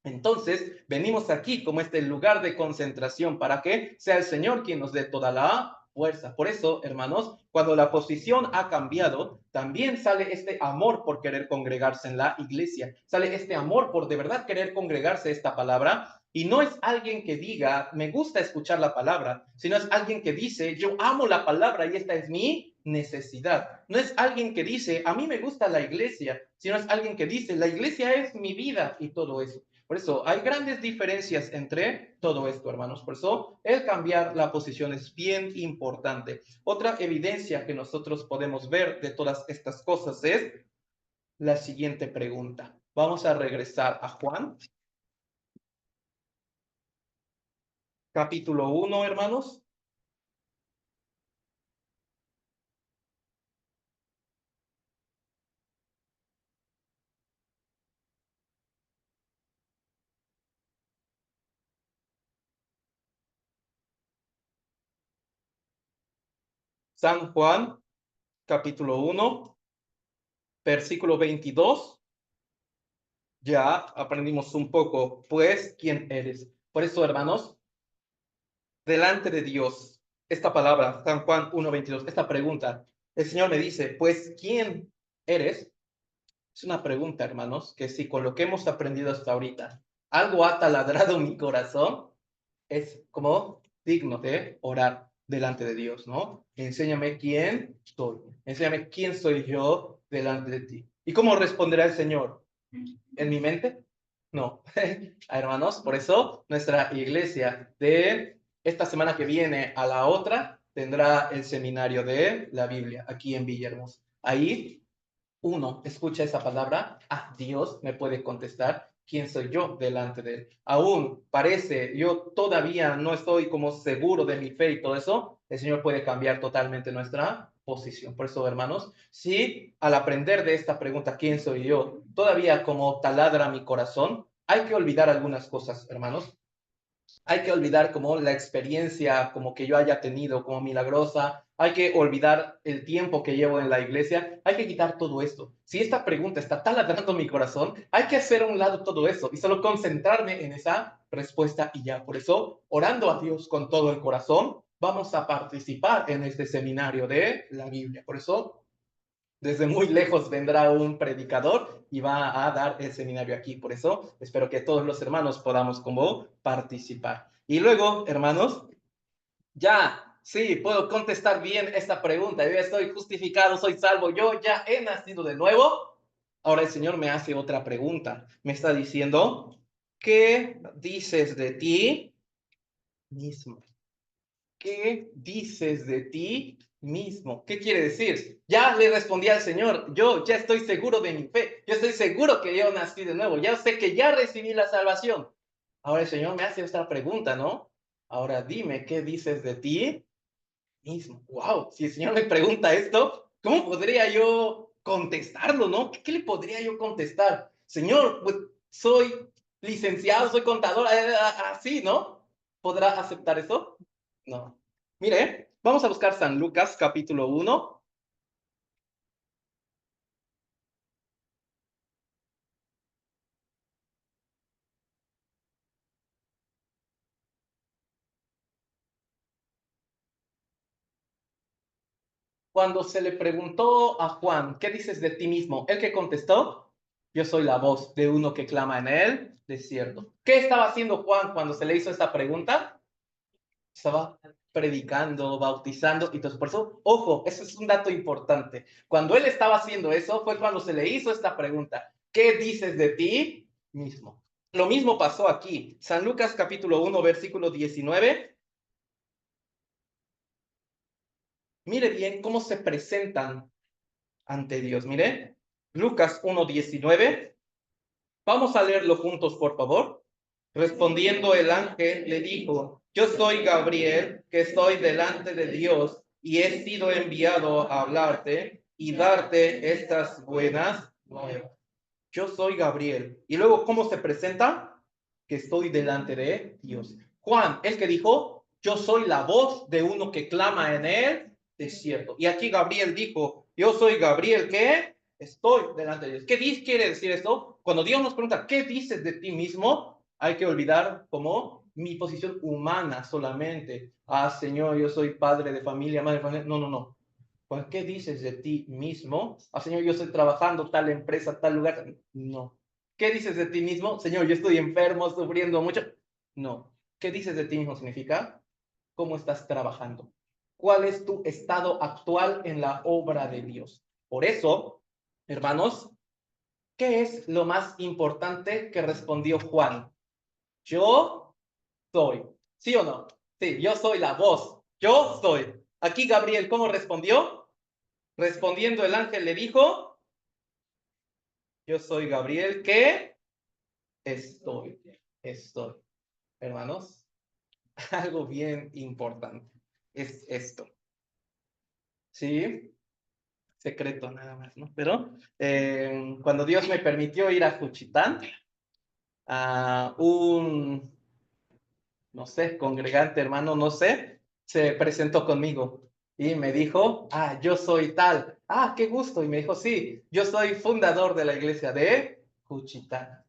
Entonces, venimos aquí como este lugar de concentración para que sea el Señor quien nos dé toda la fuerza. Por eso, hermanos, cuando la posición ha cambiado, también sale este amor por querer congregarse en la iglesia. Sale este amor por de verdad querer congregarse esta palabra. Y no es alguien que diga, me gusta escuchar la palabra, sino es alguien que dice, yo amo la palabra y esta es mi necesidad. No es alguien que dice, a mí me gusta la iglesia, sino es alguien que dice, la iglesia es mi vida y todo eso. Por eso hay grandes diferencias entre todo esto, hermanos. Por eso el cambiar la posición es bien importante. Otra evidencia que nosotros podemos ver de todas estas cosas es la siguiente pregunta. Vamos a regresar a Juan, capítulo 1, hermanos. San Juan, capítulo 1, versículo 22. Ya aprendimos un poco, pues, quién eres. Por eso, hermanos, delante de Dios, esta palabra, San Juan 1:22, esta pregunta, el Señor me dice, pues, ¿quién eres? Es una pregunta, hermanos, que si con lo que hemos aprendido hasta ahorita, algo ha taladrado mi corazón, es como digno de orar delante de Dios, ¿no? Enséñame quién soy, enséñame quién soy yo delante de ti. ¿Y cómo responderá el Señor? ¿En mi mente? No, hermanos, por eso nuestra iglesia de esta semana que viene a la otra tendrá el seminario de la Biblia aquí en Villahermosa. Ahí uno escucha esa palabra, Dios me puede contestar quién soy yo delante de él. Aún parece, yo todavía no estoy como seguro de mi fe y todo eso, el Señor puede cambiar totalmente nuestra posición. Por eso, hermanos, si al aprender de esta pregunta, ¿quién soy yo? Todavía como taladra mi corazón, hay que olvidar algunas cosas, hermanos. Hay que olvidar como la experiencia como que yo haya tenido como milagrosa, hay que olvidar el tiempo que llevo en la iglesia, hay que quitar todo esto. Si esta pregunta está taladrando mi corazón, hay que hacer a un lado todo eso y solo concentrarme en esa respuesta y ya. Por eso, orando a Dios con todo el corazón, vamos a participar en este seminario de la Biblia. Por eso, desde muy lejos vendrá un predicador y va a dar el seminario aquí. Por eso espero que todos los hermanos podamos como participar. Y luego, hermanos, ya, sí, puedo contestar bien esta pregunta. Yo ya estoy justificado, soy salvo, yo ya he nacido de nuevo. Ahora el Señor me hace otra pregunta. Me está diciendo, ¿qué dices de ti mismo? ¿Qué dices de ti mismo? ¿Qué quiere decir? Ya le respondí al Señor, yo ya estoy seguro de mi fe, yo estoy seguro que yo nací de nuevo, ya sé que ya recibí la salvación. Ahora el Señor me hace esta pregunta, ¿no? Ahora dime, ¿qué dices de ti mismo? Wow, si el Señor me pregunta esto, ¿cómo podría yo contestarlo, no? ¿Qué le podría yo contestar? Señor, pues soy licenciado, soy contador, así, ¿no? ¿Podrá aceptar eso? No. Mire, vamos a buscar San Lucas capítulo 1. Cuando se le preguntó a Juan, ¿qué dices de ti mismo? ¿El que contestó? Yo soy la voz de uno que clama en el desierto. ¿Qué estaba haciendo Juan cuando se le hizo esta pregunta? Estaba predicando, bautizando, y entonces por eso, ojo, eso es un dato importante. Cuando él estaba haciendo eso, fue cuando se le hizo esta pregunta, ¿qué dices de ti mismo? Lo mismo pasó aquí. San Lucas capítulo 1, versículo 19. Mire bien cómo se presentan ante Dios. Mire, Lucas 1:19. Vamos a leerlo juntos, por favor. Respondiendo el ángel le dijo, yo soy Gabriel, que estoy delante de Dios y he sido enviado a hablarte y darte estas buenas nuevas. Yo soy Gabriel. Y luego, ¿cómo se presenta? Que estoy delante de Dios. Juan, el que dijo, yo soy la voz de uno que clama en el desierto. Y aquí Gabriel dijo, yo soy Gabriel que estoy delante de Dios. ¿Qué quiere decir esto? Cuando Dios nos pregunta, ¿qué dices de ti mismo? Hay que olvidar como mi posición humana solamente. Ah, Señor, yo soy padre de familia, madre de familia. No, no, no. Pues, ¿qué dices de ti mismo? Ah, Señor, yo estoy trabajando tal empresa, tal lugar. No. ¿Qué dices de ti mismo? Señor, yo estoy enfermo, sufriendo mucho. No. ¿Qué dices de ti mismo? Significa cómo estás trabajando. ¿Cuál es tu estado actual en la obra de Dios? Por eso, hermanos, ¿qué es lo más importante que respondió Juan? Yo soy. ¿Sí o no? Sí, yo soy la voz. Yo soy. Aquí Gabriel, ¿cómo respondió? Respondiendo el ángel le dijo, yo soy Gabriel, que estoy. Hermanos, algo bien importante es esto. ¿Sí? Secreto nada más, ¿no? Pero cuando Dios me permitió ir a Juchitán, a no sé, congregante, hermano, no sé, se presentó conmigo y me dijo, yo soy tal. Qué gusto. Y me dijo, sí, yo soy fundador de la iglesia de Juchitán.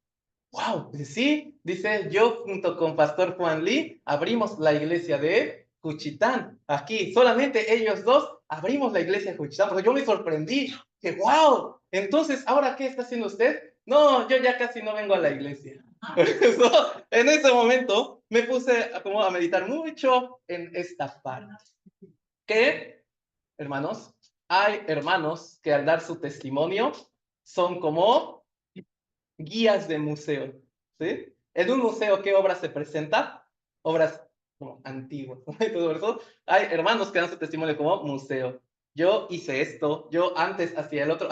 Wow, sí, dice, yo junto con Pastor Juan Lee abrimos la iglesia de Juchitán. Aquí, solamente ellos dos abrimos la iglesia de Juchitán, porque yo me sorprendí, que wow, entonces, ¿ahora qué está haciendo usted? No, yo ya casi no vengo a la iglesia. En ese momento me puse como a meditar mucho en esta parte. Que, hermanos, hay hermanos que al dar su testimonio son como guías de museo, ¿sí? En un museo, ¿qué obras se presenta? Obras como antiguas, todo eso. Hay hermanos que dan su testimonio como museo. Yo hice esto, yo antes hacía el otro,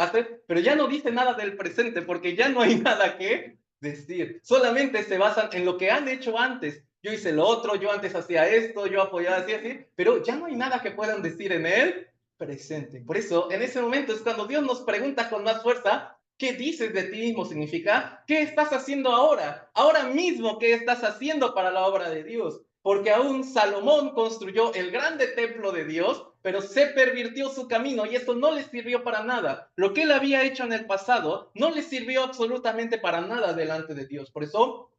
pero ya no dice nada del presente porque ya no hay nada que decir. Solamente se basan en lo que han hecho antes. Yo hice lo otro, yo antes hacía esto, yo apoyaba así, pero ya no hay nada que puedan decir en el presente. Por eso, en ese momento es cuando Dios nos pregunta con más fuerza, ¿qué dices de ti mismo? Significa, ¿qué estás haciendo ahora? Ahora mismo, ¿qué estás haciendo para la obra de Dios? Porque aún Salomón construyó el grande templo de Dios, pero se pervirtió su camino y esto no le sirvió para nada. Lo que él había hecho en el pasado no le sirvió absolutamente para nada delante de Dios. Por eso,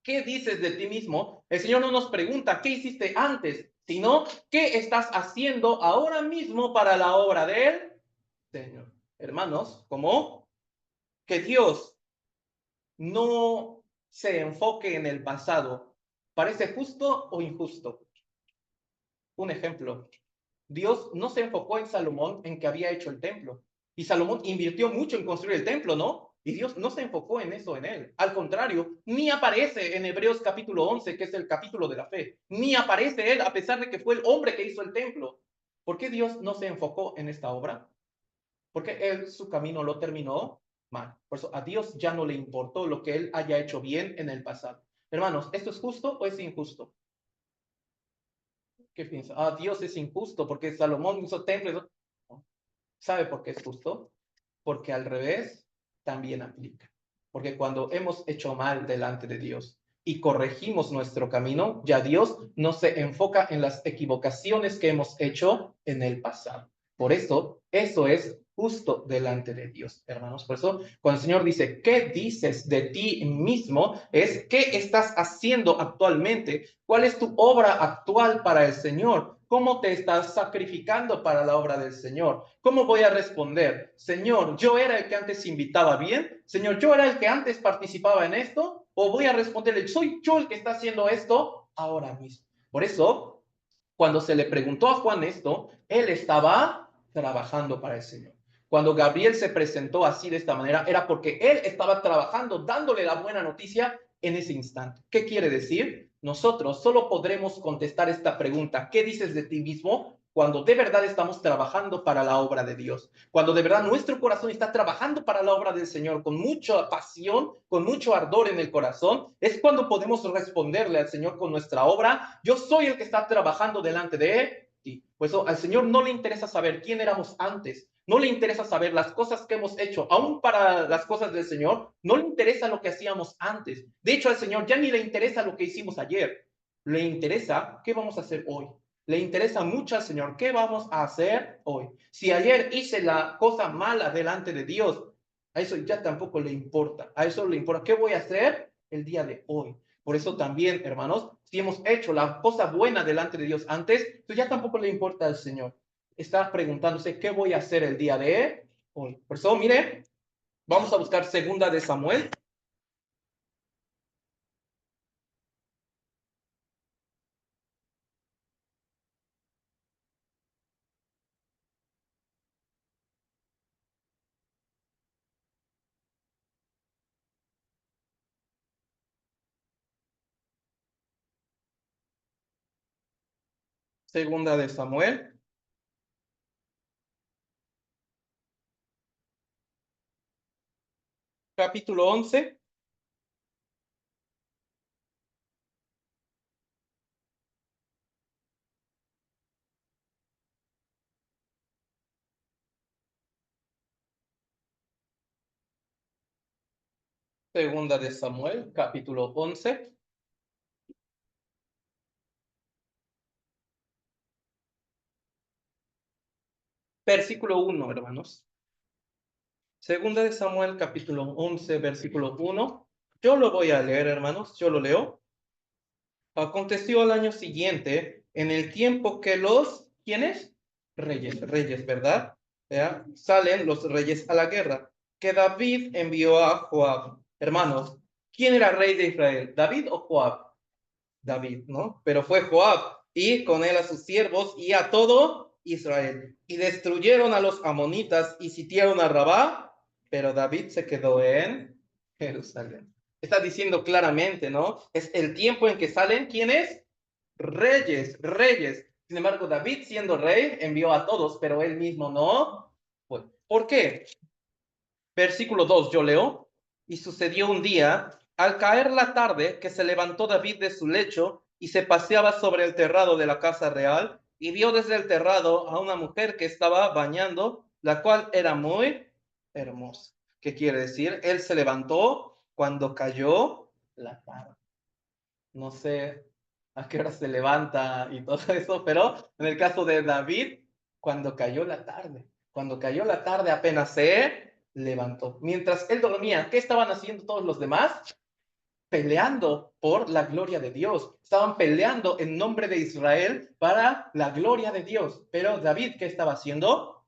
¿qué dices de ti mismo? El Señor no nos pregunta qué hiciste antes, sino qué estás haciendo ahora mismo para la obra del Señor. Hermanos, como que Dios no se enfoque en el pasado, ¿parece justo o injusto? Un ejemplo, Dios no se enfocó en Salomón en que había hecho el templo. Y Salomón invirtió mucho en construir el templo, ¿no? Y Dios no se enfocó en eso en él. Al contrario, ni aparece en Hebreos capítulo 11, que es el capítulo de la fe. Ni aparece él, a pesar de que fue el hombre que hizo el templo. ¿Por qué Dios no se enfocó en esta obra? Porque él su camino lo terminó mal. Por eso a Dios ya no le importó lo que él haya hecho bien en el pasado. Hermanos, ¿esto es justo o es injusto? ¿Qué piensa? Dios es injusto porque Salomón hizo templos. ¿Sabe por qué es justo? Porque al revés también aplica. Porque cuando hemos hecho mal delante de Dios y corregimos nuestro camino, ya Dios no se enfoca en las equivocaciones que hemos hecho en el pasado. Por eso es justo delante de Dios, hermanos. Por eso, cuando el Señor dice, ¿qué dices de ti mismo? Es, ¿qué estás haciendo actualmente? ¿Cuál es tu obra actual para el Señor? ¿Cómo te estás sacrificando para la obra del Señor? ¿Cómo voy a responder? Señor, ¿yo era el que antes invitaba bien? Señor, ¿yo era el que antes participaba en esto? ¿O voy a responderle, soy yo el que está haciendo esto ahora mismo? Por eso, cuando se le preguntó a Juan esto, él estaba trabajando para el Señor. Cuando Gabriel se presentó así de esta manera, era porque él estaba trabajando, dándole la buena noticia en ese instante. ¿Qué quiere decir? Nosotros solo podremos contestar esta pregunta, ¿qué dices de ti mismo? Cuando de verdad estamos trabajando para la obra de Dios, cuando de verdad nuestro corazón está trabajando para la obra del Señor con mucha pasión, con mucho ardor en el corazón, es cuando podemos responderle al Señor con nuestra obra, yo soy el que está trabajando delante de ti. Pues al Señor no le interesa saber quién éramos antes, no le interesa saber las cosas que hemos hecho, aún para las cosas del Señor, no le interesa lo que hacíamos antes. De hecho, al Señor ya ni le interesa lo que hicimos ayer, le interesa qué vamos a hacer hoy. Le interesa mucho al Señor. ¿Qué vamos a hacer hoy? Si ayer hice la cosa mala delante de Dios, a eso ya tampoco le importa. A eso le importa. ¿Qué voy a hacer el día de hoy? Por eso también, hermanos, si hemos hecho la cosa buena delante de Dios antes, pues ya tampoco le importa al Señor. Está preguntándose, ¿qué voy a hacer el día de hoy? Por eso, mire, vamos a buscar segunda de Samuel. Segunda de Samuel, capítulo 11. Segunda de Samuel, capítulo 11, versículo 1, hermanos. Segunda de Samuel, capítulo 11, versículo 1. Yo lo voy a leer, hermanos, yo lo leo. Aconteció al año siguiente, en el tiempo que los, ¿quiénes? Reyes, ¿verdad? ¿Ya? Salen los reyes a la guerra, que David envió a Joab. Hermanos, ¿quién era rey de Israel? ¿David o Joab? David, ¿no? Pero fue Joab y con él a sus siervos y a todo Israel. Y destruyeron a los amonitas y sitiaron a Rabá, pero David se quedó en Jerusalén. Está diciendo claramente, ¿no? Es el tiempo en que salen, ¿quiénes? Reyes. Sin embargo, David, siendo rey, envió a todos, pero él mismo no. ¿Por qué? Versículo 2, yo leo. Y sucedió un día, al caer la tarde, que se levantó David de su lecho y se paseaba sobre el terrado de la casa real, y vio desde el terrado a una mujer que estaba bañando, la cual era muy hermosa. ¿Qué quiere decir? Él se levantó cuando cayó la tarde. No sé a qué hora se levanta y todo eso, pero en el caso de David, cuando cayó la tarde apenas se levantó. Mientras él dormía, ¿qué estaban haciendo todos los demás? Peleando por la gloria de Dios. Estaban peleando en nombre de Israel para la gloria de Dios. Pero David, ¿qué estaba haciendo?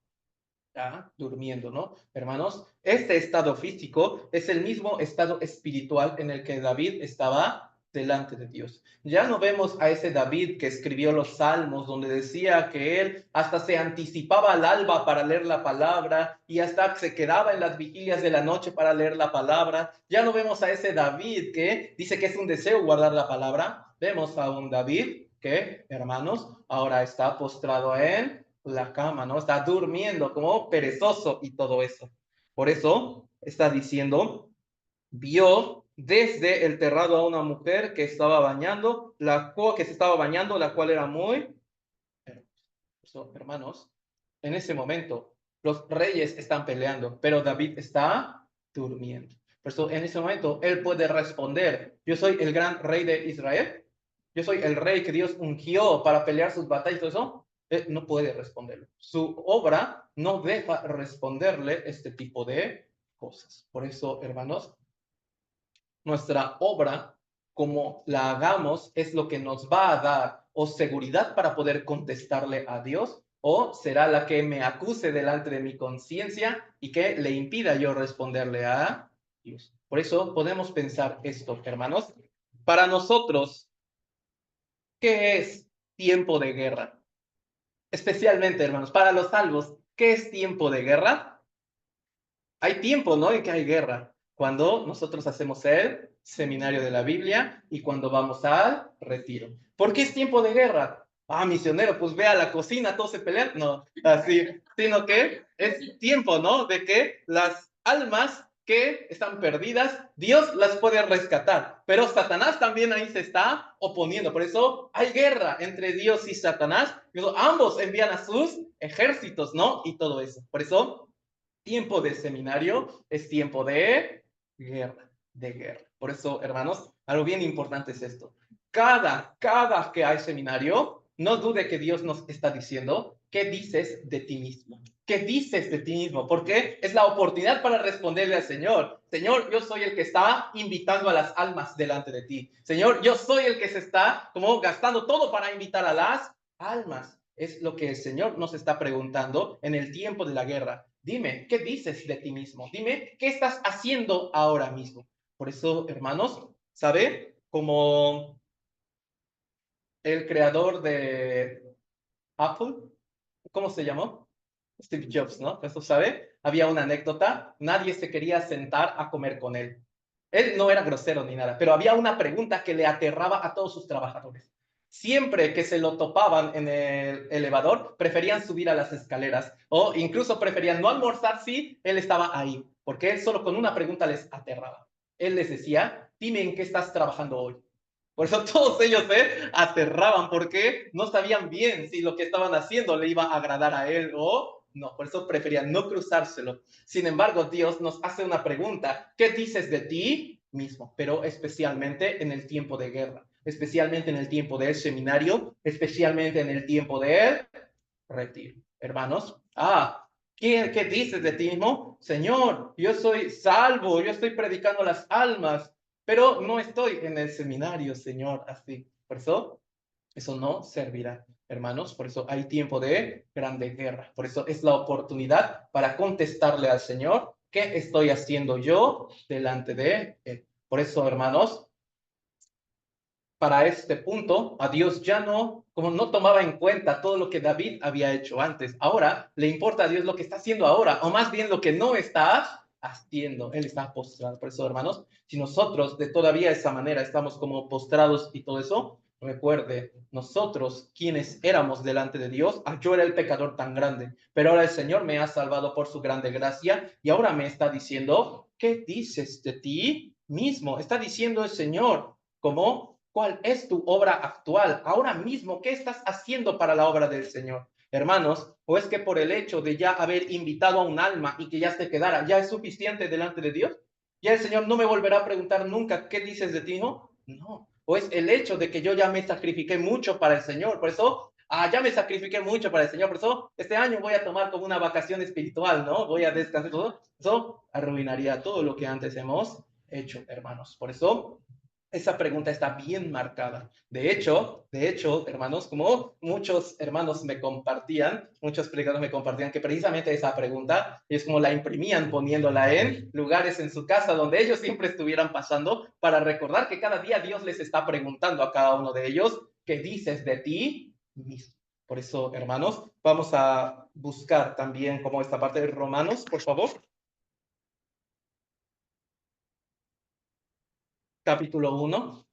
Durmiendo, ¿no? Hermanos, este estado físico es el mismo estado espiritual en el que David estaba delante de Dios. Ya no vemos a ese David que escribió los salmos, donde decía que él hasta se anticipaba al alba para leer la palabra y hasta se quedaba en las vigilias de la noche para leer la palabra. Ya no vemos a ese David que dice que es un deseo guardar la palabra. Vemos a un David que, hermanos, ahora está postrado en la cama, ¿no? Está durmiendo como perezoso y todo eso. Por eso está diciendo, vio desde el terrado a una mujer que estaba bañando, que se estaba bañando, la cual era muy hermosa. Hermanos, en ese momento los reyes están peleando, pero David está durmiendo. Por eso en ese momento él puede responder, yo soy el gran rey de Israel, yo soy el rey que Dios ungió para pelear sus batallas y todo eso. Él no puede responderlo. Su obra no deja responderle este tipo de cosas. Por eso, hermanos, nuestra obra, como la hagamos, es lo que nos va a dar o seguridad para poder contestarle a Dios, o será la que me acuse delante de mi conciencia y que le impida yo responderle a Dios. Por eso podemos pensar esto, hermanos. Para nosotros, ¿qué es tiempo de guerra? Especialmente, hermanos, para los salvos, ¿qué es tiempo de guerra? Hay tiempo, ¿no? En que hay guerra. Cuando nosotros hacemos el seminario de la Biblia y cuando vamos al retiro. ¿Por qué es tiempo de guerra? Misionero, pues ve a la cocina, todos se pelean. No, así, sino que es tiempo, ¿no? De que las almas que están perdidas, Dios las puede rescatar. Pero Satanás también ahí se está oponiendo. Por eso hay guerra entre Dios y Satanás. Ambos envían a sus ejércitos, ¿no? Y todo eso. Por eso tiempo de seminario es tiempo de guerra, de guerra. Por eso, hermanos, algo bien importante es esto. Cada que hay seminario, no dude que Dios nos está diciendo, ¿qué dices de ti mismo? ¿Qué dices de ti mismo? Porque es la oportunidad para responderle al Señor. Señor, yo soy el que está invitando a las almas delante de ti. Señor, yo soy el que se está como gastando todo para invitar a las almas. Es lo que el Señor nos está preguntando en el tiempo de la guerra. Dime, ¿qué dices de ti mismo? Dime, ¿qué estás haciendo ahora mismo? Por eso, hermanos, ¿sabe? Como el creador de Apple, ¿cómo se llamó? Steve Jobs, ¿no? Eso sabe. Había una anécdota, nadie se quería sentar a comer con él. Él no era grosero ni nada, pero había una pregunta que le aterraba a todos sus trabajadores. Siempre que se lo topaban en el elevador, preferían subir a las escaleras o incluso preferían no almorzar si él estaba ahí, porque él solo con una pregunta les aterraba. Él les decía, dime en qué estás trabajando hoy. Por eso todos ellos se aterraban porque no sabían bien si lo que estaban haciendo le iba a agradar a él o no. Por eso preferían no cruzárselo. Sin embargo, Dios nos hace una pregunta. ¿Qué dices de ti mismo? Pero especialmente en el tiempo de guerra, especialmente en el tiempo del seminario, especialmente en el tiempo del retiro. Hermanos, ¿qué dices de ti mismo? Señor, yo soy salvo, yo estoy predicando las almas, pero no estoy en el seminario, Señor, así. Por eso no servirá, hermanos. Por eso hay tiempo de grande guerra. Por eso es la oportunidad para contestarle al Señor, ¿qué estoy haciendo yo delante de Él? Por eso, hermanos, para este punto, a Dios ya no, como no tomaba en cuenta todo lo que David había hecho antes. Ahora le importa a Dios lo que está haciendo ahora, o más bien lo que no está haciendo. Él está postrado. Por eso, hermanos, si nosotros de todavía esa manera estamos como postrados y todo eso, recuerde, nosotros quienes éramos delante de Dios, yo era el pecador tan grande, pero ahora el Señor me ha salvado por su grande gracia y ahora me está diciendo, ¿qué dices de ti mismo? Está diciendo el Señor, como ¿cuál es tu obra actual? Ahora mismo, ¿qué estás haciendo para la obra del Señor? Hermanos, ¿o es que por el hecho de ya haber invitado a un alma y que ya se quedara, ya es suficiente delante de Dios? ¿Ya el Señor no me volverá a preguntar nunca qué dices de ti, hijo? No. ¿O es el hecho de que yo ya me sacrifiqué mucho para el Señor? Por eso, ya me sacrifiqué mucho para el Señor. Por eso, este año voy a tomar como una vacación espiritual, ¿no? Voy a descansar todo. Eso arruinaría todo lo que antes hemos hecho, hermanos. Por eso, esa pregunta está bien marcada. De hecho, hermanos, como muchos hermanos me compartían, muchos predicadores me compartían que precisamente esa pregunta es como la imprimían poniéndola en lugares en su casa donde ellos siempre estuvieran pasando para recordar que cada día Dios les está preguntando a cada uno de ellos, ¿qué dices de ti mismo? Por eso, hermanos, vamos a buscar también como esta parte de Romanos, por favor. Capítulo 1.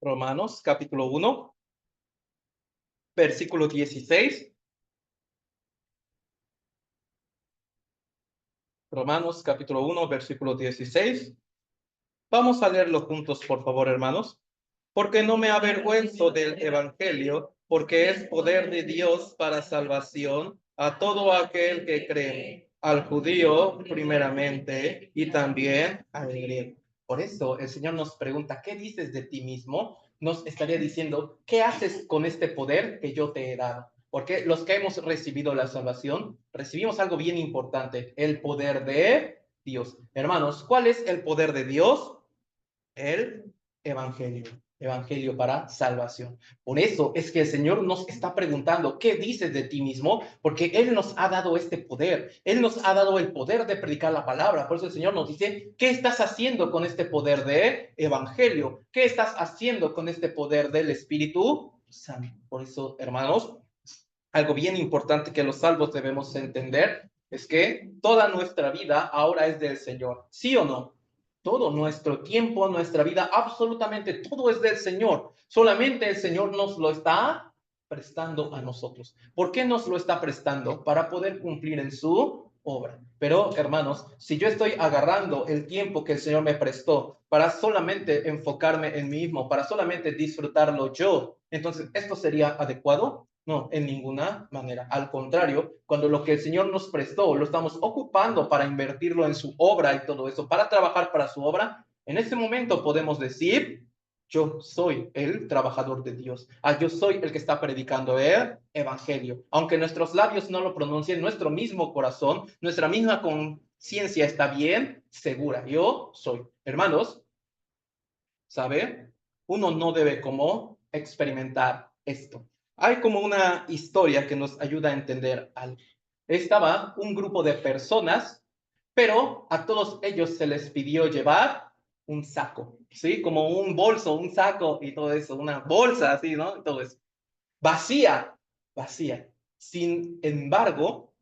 Romanos, capítulo 1, versículo 16. Romanos capítulo 1, versículo 16. Vamos a leerlo juntos, por favor, hermanos. Porque no me avergüenzo del evangelio, porque es poder de Dios para salvación a todo aquel que cree, al judío primeramente y también al griego. Por eso el Señor nos pregunta, ¿qué dices de ti mismo? Nos estaría diciendo, ¿qué haces con este poder que yo te he dado? Porque los que hemos recibido la salvación, recibimos algo bien importante, el poder de Dios. Hermanos, ¿cuál es el poder de Dios? El evangelio. Evangelio para salvación. Por eso es que el Señor nos está preguntando, ¿qué dices de ti mismo? Porque Él nos ha dado este poder. Él nos ha dado el poder de predicar la palabra. Por eso el Señor nos dice, ¿qué estás haciendo con este poder de evangelio? ¿Qué estás haciendo con este poder del Espíritu Santo? Por eso, hermanos, algo bien importante que los salvos debemos entender es que toda nuestra vida ahora es del Señor. ¿Sí o no? Todo nuestro tiempo, nuestra vida, absolutamente todo es del Señor. Solamente el Señor nos lo está prestando a nosotros. ¿Por qué nos lo está prestando? Para poder cumplir en su obra. Pero, hermanos, si yo estoy agarrando el tiempo que el Señor me prestó para solamente enfocarme en mí mismo, para solamente disfrutarlo yo, entonces, ¿esto sería adecuado? No, en ninguna manera. Al contrario, cuando lo que el Señor nos prestó lo estamos ocupando para invertirlo en su obra y todo eso, para trabajar para su obra, en ese momento podemos decir, yo soy el trabajador de Dios. Yo soy el que está predicando el evangelio. Aunque nuestros labios no lo pronuncien, nuestro mismo corazón, nuestra misma conciencia está bien segura. Yo soy. Hermanos, ¿sabe? Uno no debe como experimentar esto. Hay como una historia que nos ayuda a entender algo. Estaba un grupo de personas, pero a todos ellos se les pidió llevar un saco, ¿sí? Como un bolso, un saco y todo eso, una bolsa así, ¿no? Y todo eso. Vacía, vacía. Sin embargo,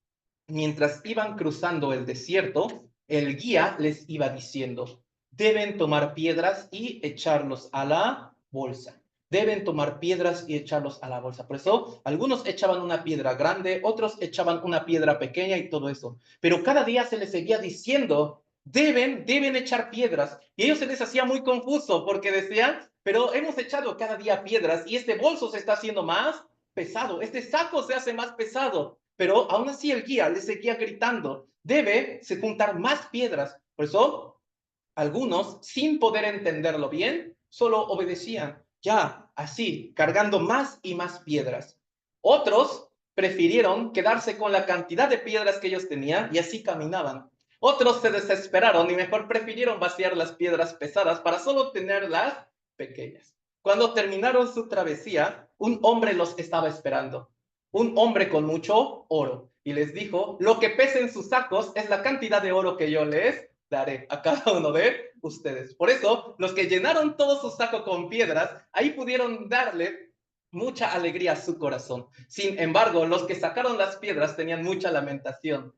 mientras iban cruzando el desierto, el guía les iba diciendo, deben tomar piedras y echarlos a la bolsa. Deben tomar piedras y echarlos a la bolsa. Por eso, algunos echaban una piedra grande, otros echaban una piedra pequeña y todo eso. Pero cada día se les seguía diciendo, deben echar piedras. Y ellos se les hacía muy confuso porque decían, pero hemos echado cada día piedras y este bolso se está haciendo más pesado, este saco se hace más pesado. Pero aún así el guía le seguía gritando, debe juntar más piedras. Por eso, algunos, sin poder entenderlo bien, solo obedecían, ya, así, cargando más y más piedras. Otros prefirieron quedarse con la cantidad de piedras que ellos tenían y así caminaban. Otros se desesperaron y mejor prefirieron vaciar las piedras pesadas para solo tener las pequeñas. Cuando terminaron su travesía, un hombre los estaba esperando, un hombre con mucho oro, y les dijo, lo que pesa en sus sacos es la cantidad de oro que yo les daré a cada uno de ustedes. Por eso, los que llenaron todo su saco con piedras, ahí pudieron darle mucha alegría a su corazón. Sin embargo, los que sacaron las piedras tenían mucha lamentación.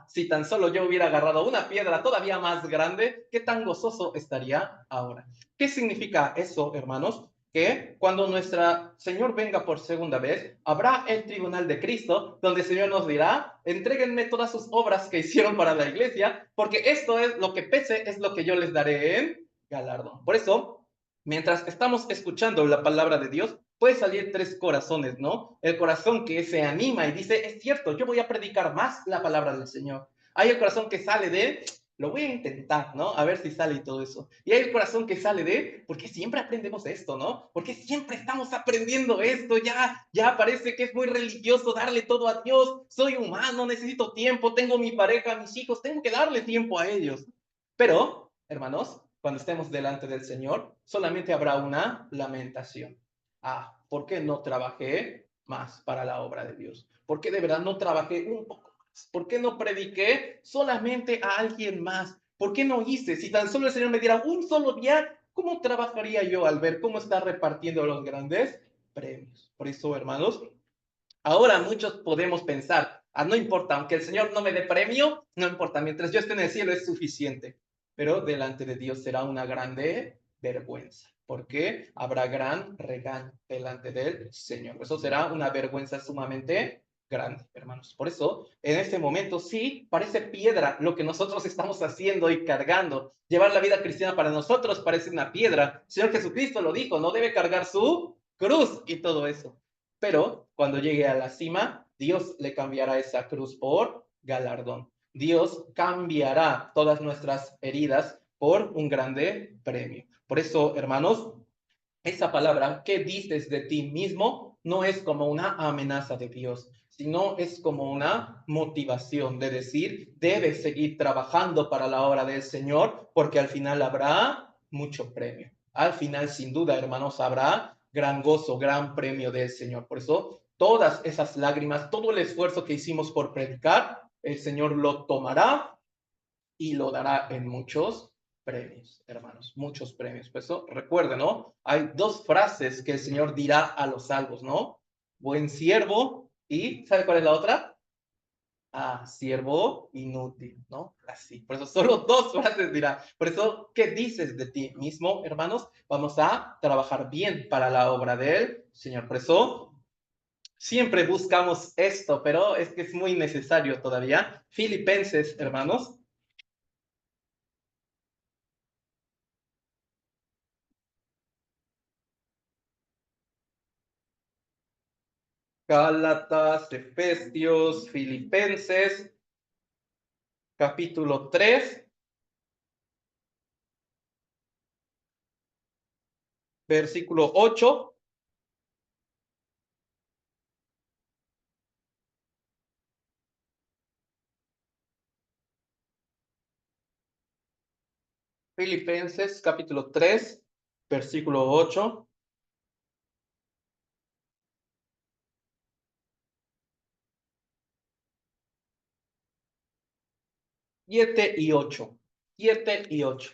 Si tan solo yo hubiera agarrado una piedra todavía más grande, ¿qué tan gozoso estaría ahora? ¿Qué significa eso, hermanos? Que cuando nuestro Señor venga por segunda vez, habrá el tribunal de Cristo, donde el Señor nos dirá, entréguenme todas sus obras que hicieron para la iglesia, porque esto es lo que pese, es lo que yo les daré en galardón. Por eso, mientras estamos escuchando la palabra de Dios, puede salir tres corazones, ¿no? El corazón que se anima y dice, es cierto, yo voy a predicar más la palabra del Señor. Hay el corazón que sale de, lo voy a intentar, ¿no? A ver si sale y todo eso. Y hay el corazón que sale de, porque siempre aprendemos esto, ¿no? Porque siempre estamos aprendiendo esto, ya parece que es muy religioso darle todo a Dios, soy humano, necesito tiempo, tengo mi pareja, mis hijos, tengo que darle tiempo a ellos. Pero, hermanos, cuando estemos delante del Señor, solamente habrá una lamentación. ¿Por qué no trabajé más para la obra de Dios? ¿Por qué de verdad no trabajé un poco más? ¿Por qué no prediqué solamente a alguien más? ¿Por qué no hice? Si tan solo el Señor me diera un solo día, ¿cómo trabajaría yo al ver cómo está repartiendo los grandes premios? Por eso, hermanos, ahora muchos podemos pensar, no importa, aunque el Señor no me dé premio, no importa, mientras yo esté en el cielo es suficiente. Pero delante de Dios será una grande vergüenza, porque habrá gran regaño delante del Señor. Eso será una vergüenza sumamente grande, hermanos. Por eso, en este momento sí parece piedra lo que nosotros estamos haciendo y cargando. Llevar la vida cristiana para nosotros parece una piedra. El Señor Jesucristo lo dijo, no debe cargar su cruz y todo eso. Pero cuando llegue a la cima, Dios le cambiará esa cruz por galardón. Dios cambiará todas nuestras heridas por un grande premio. Por eso, hermanos, esa palabra, ¿qué dices de ti mismo? No es como una amenaza de Dios, sino es como una motivación de decir, debes seguir trabajando para la obra del Señor, porque al final habrá mucho premio. Al final, sin duda, hermanos, habrá gran gozo, gran premio del Señor. Por eso, todas esas lágrimas, todo el esfuerzo que hicimos por predicar, el Señor lo tomará y lo dará en muchos premios, hermanos, muchos premios. Por eso, recuerden, ¿no? Hay dos frases que el Señor dirá a los salvos, ¿no? Buen siervo y, ¿sabe cuál es la otra? Siervo inútil, ¿no? Así. Por eso solo dos frases dirá. Por eso, ¿qué dices de ti mismo, hermanos? Vamos a trabajar bien para la obra del Señor. Por eso, Siempre buscamos esto, pero es que es muy necesario todavía. Filipenses, hermanos. Gálatas, Efesios, Filipenses, capítulo 3, versículo 8. Filipenses, capítulo 3, versículo 8. 7 y 8. 7 y 8.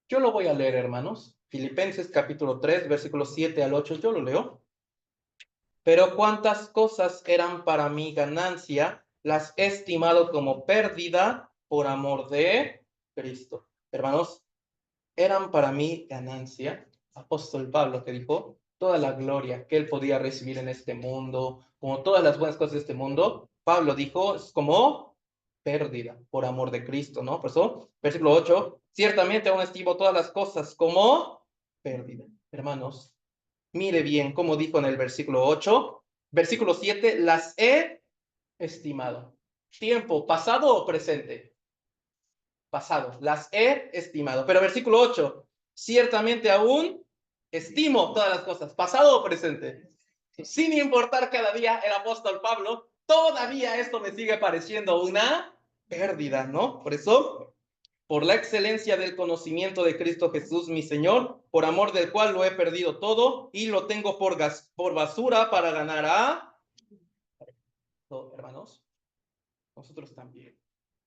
Yo lo voy a leer, hermanos. Filipenses capítulo 3, versículos 7 al 8. Yo lo leo. Pero cuántas cosas eran para mí ganancia, las he estimado como pérdida por amor de Cristo. Hermanos, eran para mí ganancia. Apóstol Pablo que dijo, toda la gloria que él podía recibir en este mundo, como todas las buenas cosas de este mundo, Pablo dijo, es como pérdida por amor de Cristo, ¿no? Por eso, versículo 8, ciertamente aún estimo todas las cosas como pérdida. Hermanos, mire bien cómo dijo en el versículo 8, versículo 7, las he estimado. Tiempo, pasado o presente. Pasado, las he estimado. Pero versículo 8, ciertamente aún estimo todas las cosas, pasado o presente. Sin importar cada día el apóstol Pablo, todavía esto me sigue pareciendo una pérdida, ¿no? Por eso, por la excelencia del conocimiento de Cristo Jesús, mi Señor, por amor del cual lo he perdido todo y lo tengo por basura para ganar a... hermanos, nosotros también.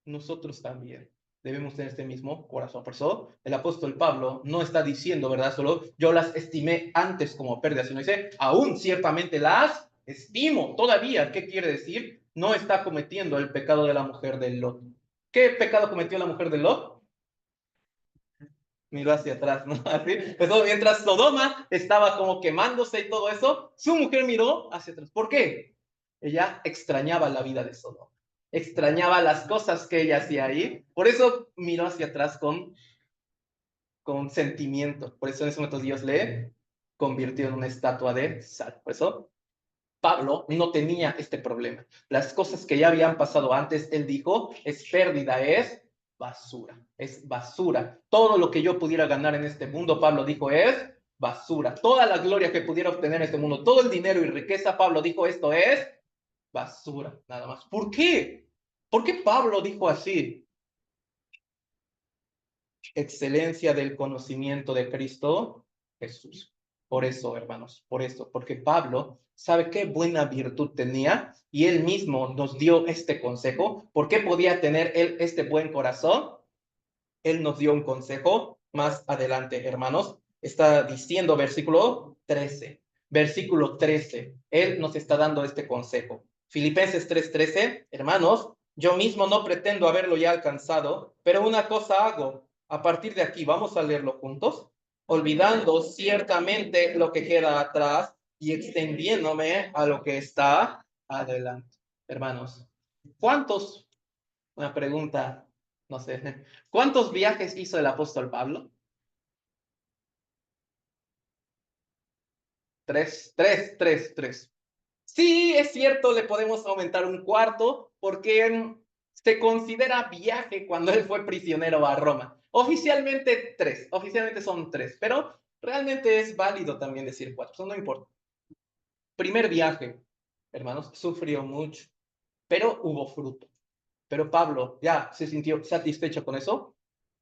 Nosotros también debemos tener este mismo corazón. Por eso el apóstol Pablo no está diciendo, ¿verdad? Solo yo las estimé antes como pérdidas, sino dice, aún ciertamente las estimo todavía. ¿Qué quiere decir? No está cometiendo el pecado de la mujer de Lot. ¿Qué pecado cometió la mujer de Lot? Miró hacia atrás, ¿no? Así, pues mientras Sodoma estaba como quemándose y todo eso, su mujer miró hacia atrás. ¿Por qué? Ella extrañaba la vida de Sodoma, extrañaba las cosas que ella hacía ahí, por eso miró hacia atrás con sentimiento. Por eso en ese momento Dios le convirtió en una estatua de sal. Por eso Pablo no tenía este problema. Las cosas que ya habían pasado antes, él dijo, es pérdida, es basura, es basura. Todo lo que yo pudiera ganar en este mundo, Pablo dijo, es basura. Toda la gloria que pudiera obtener en este mundo, todo el dinero y riqueza, Pablo dijo, esto es basura, nada más. ¿Por qué? ¿Por qué Pablo dijo así? Excelencia del conocimiento de Cristo Jesús. Por eso, hermanos, por eso, porque Pablo sabe qué buena virtud tenía y él mismo nos dio este consejo. ¿Por qué podía tener él este buen corazón? Él nos dio un consejo más adelante, hermanos. Está diciendo versículo 13. Versículo 13. Él nos está dando este consejo. Filipenses 3:13. Hermanos, yo mismo no pretendo haberlo ya alcanzado, pero una cosa hago. A partir de aquí, vamos a leerlo juntos. Olvidando ciertamente lo que queda atrás y extendiéndome a lo que está adelante. Hermanos, ¿cuántos? Una pregunta, no sé. ¿Cuántos viajes hizo el apóstol Pablo? Tres. Sí, es cierto, le podemos aumentar un cuarto porque se considera viaje cuando él fue prisionero a Roma. Oficialmente son tres, pero realmente es válido también decir cuatro, eso no importa. Primer viaje, hermanos, sufrió mucho, pero hubo fruto. Pero Pablo ya se sintió satisfecho con eso.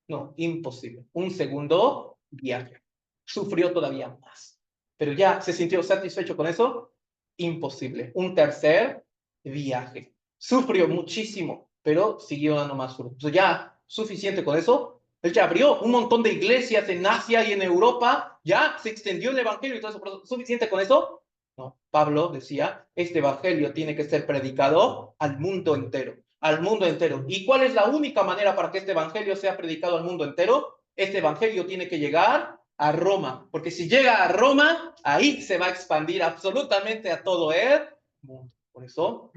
No, imposible. Un segundo viaje. Sufrió todavía más. Pero ya se sintió satisfecho con eso. Imposible. Un tercer viaje. Sufrió muchísimo, pero siguió dando más fruto. Ya suficiente con eso. Él ya abrió un montón de iglesias en Asia y en Europa. Ya se extendió el evangelio y todo eso. Pero ¿suficiente con eso? No. Pablo decía, este evangelio tiene que ser predicado al mundo entero. Al mundo entero. ¿Y cuál es la única manera para que este evangelio sea predicado al mundo entero? Este evangelio tiene que llegar a Roma, porque si llega a Roma, ahí se va a expandir absolutamente a todo el mundo. Por eso,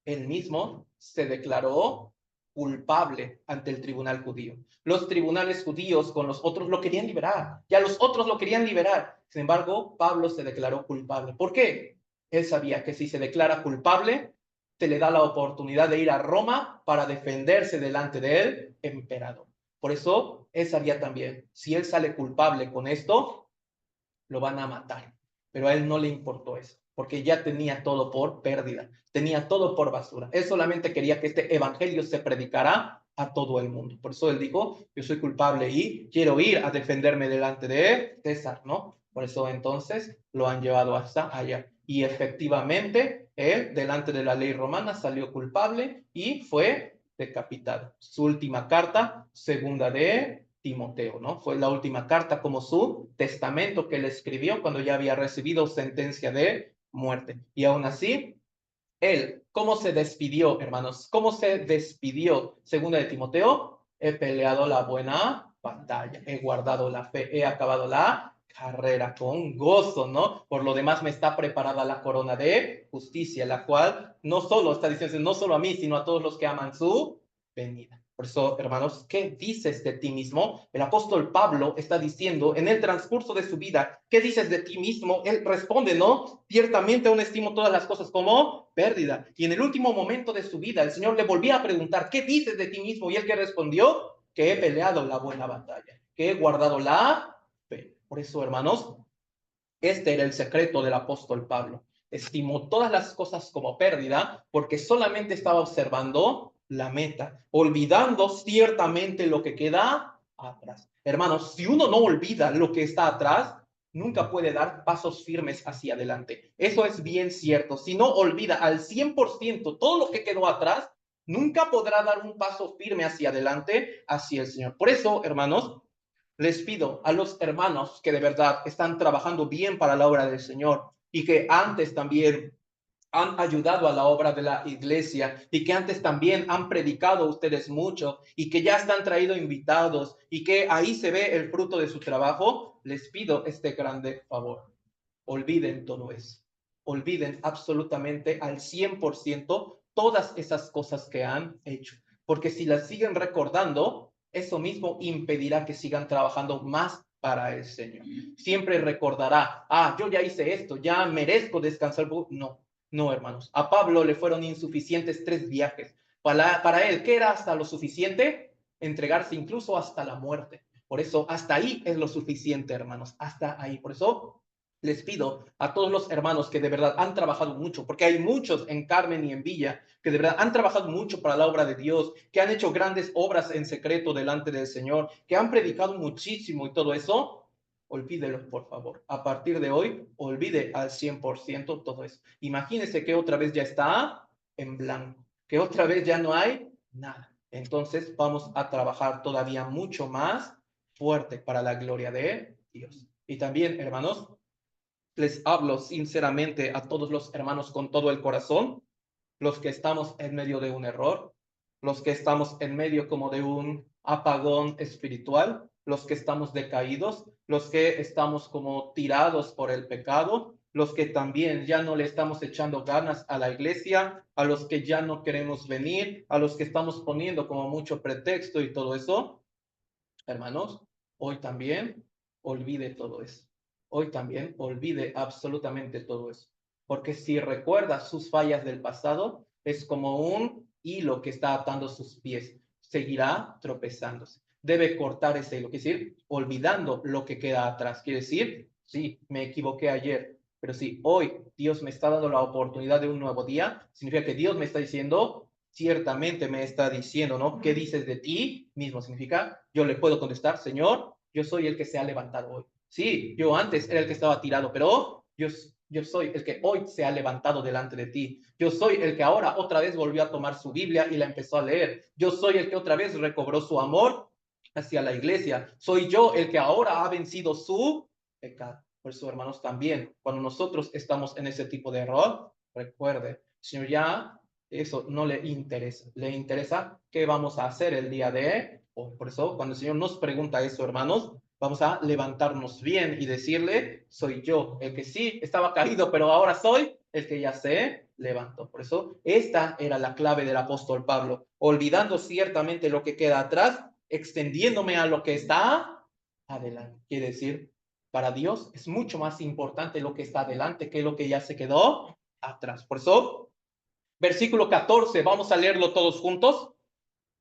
él mismo se declaró culpable ante el tribunal judío. Los tribunales judíos con los otros lo querían liberar, ya los otros lo querían liberar. Sin embargo, Pablo se declaró culpable. ¿Por qué? Él sabía que si se declara culpable, se le da la oportunidad de ir a Roma para defenderse delante del emperador. Por eso, él sabía también, si él sale culpable con esto, lo van a matar. Pero a él no le importó eso, porque ya tenía todo por pérdida, tenía todo por basura. Él solamente quería que este evangelio se predicara a todo el mundo. Por eso él dijo, yo soy culpable y quiero ir a defenderme delante de César, ¿no? Por eso entonces lo han llevado hasta allá. Y efectivamente, él, delante de la ley romana, salió culpable y fue decapitado. Su última carta, segunda de Timoteo, ¿no? Fue la última carta como su testamento que él escribió cuando ya había recibido sentencia de muerte. Y aún así, él, ¿cómo se despidió, hermanos? ¿Cómo se despidió? Segunda de Timoteo, he peleado la buena batalla, he guardado la fe, he acabado la carrera con gozo, ¿no? Por lo demás me está preparada la corona de justicia, la cual no solo está diciendo, no solo a mí, sino a todos los que aman su venida. Por eso, hermanos, ¿qué dices de ti mismo? El apóstol Pablo está diciendo en el transcurso de su vida, ¿qué dices de ti mismo? Él responde, ¿no? Ciertamente aún estimo todas las cosas como pérdida. Y en el último momento de su vida, el Señor le volvía a preguntar, ¿qué dices de ti mismo? Y él que respondió, que he peleado la buena batalla, que he guardado la fe. Por eso, hermanos, este era el secreto del apóstol Pablo. Estimó todas las cosas como pérdida porque solamente estaba observando la meta, olvidando ciertamente lo que queda atrás. Hermanos, si uno no olvida lo que está atrás, nunca puede dar pasos firmes hacia adelante. Eso es bien cierto. Si no olvida al 100% todo lo que quedó atrás, nunca podrá dar un paso firme hacia adelante, hacia el Señor. Por eso, hermanos, les pido a los hermanos que de verdad están trabajando bien para la obra del Señor y que antes también han ayudado a la obra de la iglesia y que antes también han predicado ustedes mucho y que ya están traído invitados y que ahí se ve el fruto de su trabajo, les pido este grande favor. Olviden todo eso. Olviden absolutamente al 100% todas esas cosas que han hecho. Porque si las siguen recordando, eso mismo impedirá que sigan trabajando más para el Señor. Siempre recordará, yo ya hice esto, ya merezco descansar. No, no, hermanos. A Pablo le fueron insuficientes 3 viajes. Para él, ¿qué era hasta lo suficiente? Entregarse incluso hasta la muerte. Por eso, hasta ahí es lo suficiente, hermanos. Hasta ahí. Por eso, les pido a todos los hermanos que de verdad han trabajado mucho, porque hay muchos en Carmen y en Villa que de verdad han trabajado mucho para la obra de Dios, que han hecho grandes obras en secreto delante del Señor, que han predicado muchísimo y todo eso. Olvídelo, por favor. A partir de hoy, olvide al 100% todo eso. Imagínese que otra vez ya está en blanco, que otra vez ya no hay nada. Entonces vamos a trabajar todavía mucho más fuerte para la gloria de Dios. Y también, hermanos, les hablo sinceramente a todos los hermanos con todo el corazón, los que estamos en medio de un error, los que estamos en medio como de un apagón espiritual, los que estamos decaídos, los que estamos como tirados por el pecado, los que también ya no le estamos echando ganas a la iglesia, a los que ya no queremos venir, a los que estamos poniendo como mucho pretexto y todo eso. Hermanos, hoy también olvide todo eso. Hoy también olvide absolutamente todo eso. Porque si recuerda sus fallas del pasado, es como un hilo que está atando sus pies. Seguirá tropezándose. Debe cortar ese hilo, quiere decir, olvidando lo que queda atrás. Quiere decir, sí, me equivoqué ayer, pero si hoy Dios me está dando la oportunidad de un nuevo día, significa que Dios me está diciendo, ciertamente me está diciendo, ¿no? ¿Qué dices de ti mismo? Significa, yo le puedo contestar, Señor, yo soy el que se ha levantado hoy. Sí, yo antes era el que estaba tirado, pero yo soy el que hoy se ha levantado delante de ti. Yo soy el que ahora otra vez volvió a tomar su Biblia y la empezó a leer. Yo soy el que otra vez recobró su amor hacia la iglesia. Soy yo el que ahora ha vencido su pecado. Por eso, hermanos, también cuando nosotros estamos en ese tipo de error, recuerde, Señor, ya eso no le interesa. Le interesa qué vamos a hacer el día de hoy. Por eso, cuando el Señor nos pregunta eso, hermanos, Vamos a levantarnos bien y decirle, soy yo el que sí estaba caído, pero ahora soy el que ya se levantó. Por eso, esta era la clave del apóstol Pablo, olvidando ciertamente lo que queda atrás, extendiéndome a lo que está adelante. Quiere decir, para Dios es mucho más importante lo que está adelante que lo que ya se quedó atrás. Por eso, versículo 14, vamos a leerlo todos juntos.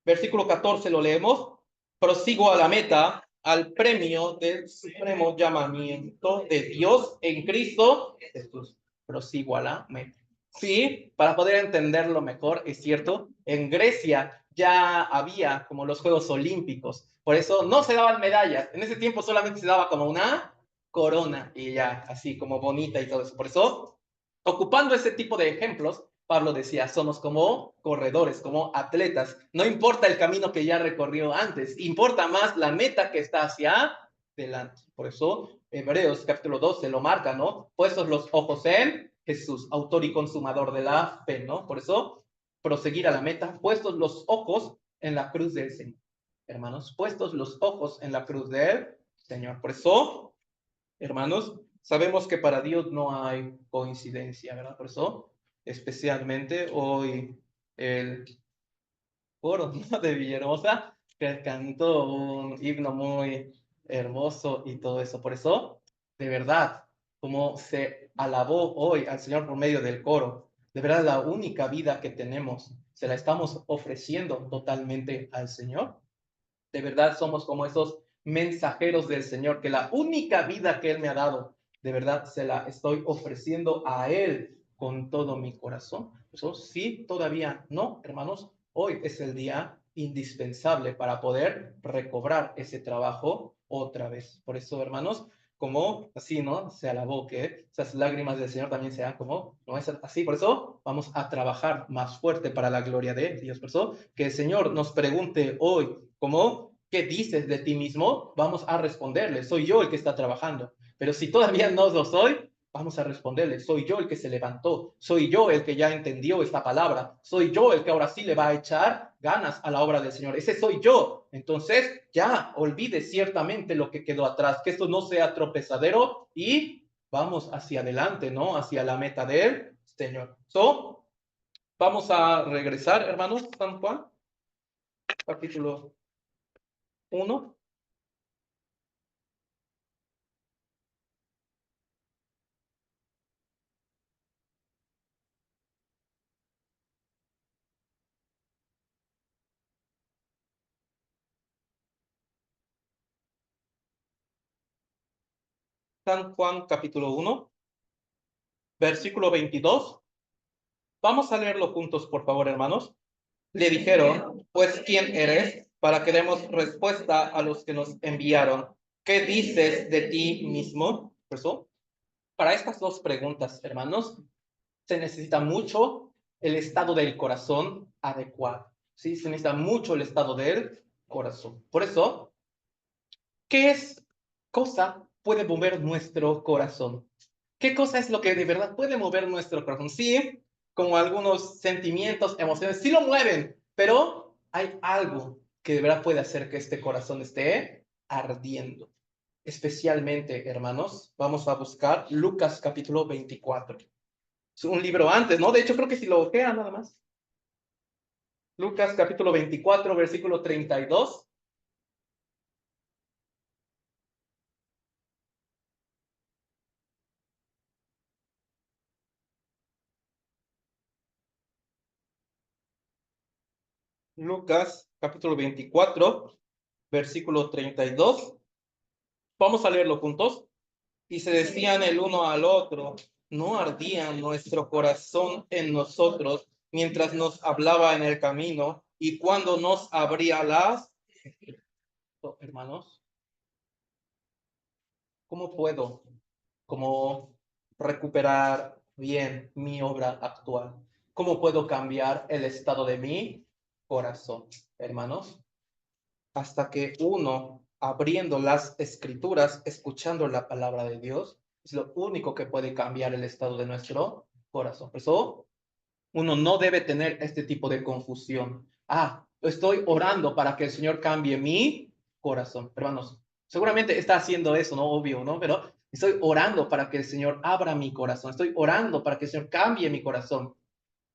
Versículo 14 lo leemos. Prosigo a la meta, al premio del supremo llamamiento de Dios en Cristo Jesús. Prosigo a la meta. Sí, para poder entenderlo mejor, es cierto, en Grecia ya había como los Juegos Olímpicos, por eso no se daban medallas, en ese tiempo solamente se daba como una corona y ya, así como bonita y todo eso. Por eso, ocupando ese tipo de ejemplos, Pablo decía, somos como corredores, como atletas. No importa el camino que ya recorrió antes, importa más la meta que está hacia adelante. Por eso, Hebreos capítulo 12 lo marca, ¿no? Puestos los ojos en Jesús, autor y consumador de la fe, ¿no? Por eso, proseguir a la meta, puestos los ojos en la cruz del Señor. Hermanos, puestos los ojos en la cruz del Señor. Por eso, hermanos, sabemos que para Dios no hay coincidencia, ¿verdad? Por eso, especialmente hoy, el coro, ¿no?, de Villahermosa, que cantó un himno muy hermoso y todo eso. Por eso, de verdad, como se alabó hoy al Señor por medio del coro, de verdad la única vida que tenemos, se la estamos ofreciendo totalmente al Señor. De verdad somos como esos mensajeros del Señor, que la única vida que Él me ha dado, de verdad se la estoy ofreciendo a Él con todo mi corazón. Eso sí, todavía no, hermanos, hoy es el día indispensable para poder recobrar ese trabajo otra vez. Por eso, hermanos, como así, ¿no? Se alabó que esas lágrimas del Señor también sean como, no es así, por eso vamos a trabajar más fuerte para la gloria de Dios. Por eso, que el Señor nos pregunte hoy, ¿cómo? ¿Qué dices de ti mismo? Vamos a responderle, soy yo el que está trabajando. Pero si todavía no lo soy, vamos a responderle, soy yo el que se levantó, soy yo el que ya entendió esta palabra, soy yo el que ahora sí le va a echar ganas a la obra del Señor, ese soy yo. Entonces ya olvide ciertamente lo que quedó atrás, que esto no sea tropezadero y vamos hacia adelante, ¿no? Hacia la meta del Señor. Vamos a regresar, hermanos, San Juan, capítulo 1. San Juan capítulo 1, versículo 22. Vamos a leerlo juntos, por favor, hermanos. Le dijeron, pues, ¿quién eres? Para que demos respuesta a los que nos enviaron. ¿Qué dices de ti mismo? Por eso, para estas dos preguntas, hermanos, se necesita mucho el estado del corazón adecuado. ¿Sí? Se necesita mucho el estado del corazón. Por eso, ¿qué es cosa puede mover nuestro corazón? ¿Qué cosa es lo que de verdad puede mover nuestro corazón? Sí, como algunos sentimientos, emociones, sí lo mueven, pero hay algo que de verdad puede hacer que este corazón esté ardiendo. Especialmente, hermanos, vamos a buscar Lucas capítulo 24. Es un libro antes, ¿no? De hecho, creo que si lo ojean nada más. Lucas capítulo 24, versículo 32. Lucas capítulo 24, versículo 32. Vamos a leerlo juntos. Y se decían el uno al otro, ¿no ardía nuestro corazón en nosotros mientras nos hablaba en el camino y cuando nos abría las... Hermanos, ¿cómo puedo como recuperar bien mi obra actual? ¿Cómo puedo cambiar el estado de mi corazón? Hermanos, hasta que uno, abriendo las escrituras, escuchando la palabra de Dios, es lo único que puede cambiar el estado de nuestro corazón. Por eso, uno no debe tener este tipo de confusión. Estoy orando para que el Señor cambie mi corazón. Hermanos, Seguramente está haciendo eso, ¿no? Obvio, ¿no? Pero estoy orando para que el Señor abra mi corazón. Estoy orando para que el Señor cambie mi corazón.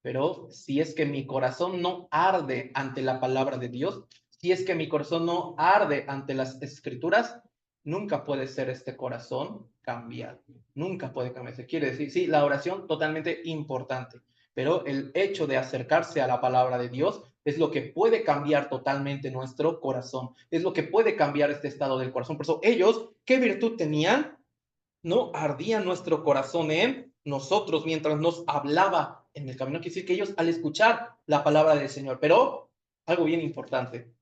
Pero si es que mi corazón no arde ante la palabra de Dios, si es que mi corazón no arde ante las escrituras, nunca puede ser este corazón cambiado. Nunca puede cambiarse. Quiere decir, sí, la oración totalmente importante, pero el hecho de acercarse a la palabra de Dios es lo que puede cambiar totalmente nuestro corazón. Es lo que puede cambiar este estado del corazón. Por eso ellos, ¿qué virtud tenían? No ardía nuestro corazón en nosotros mientras nos hablaba en el camino. Quiere decir que ellos al escuchar la palabra del Señor, pero algo bien importante.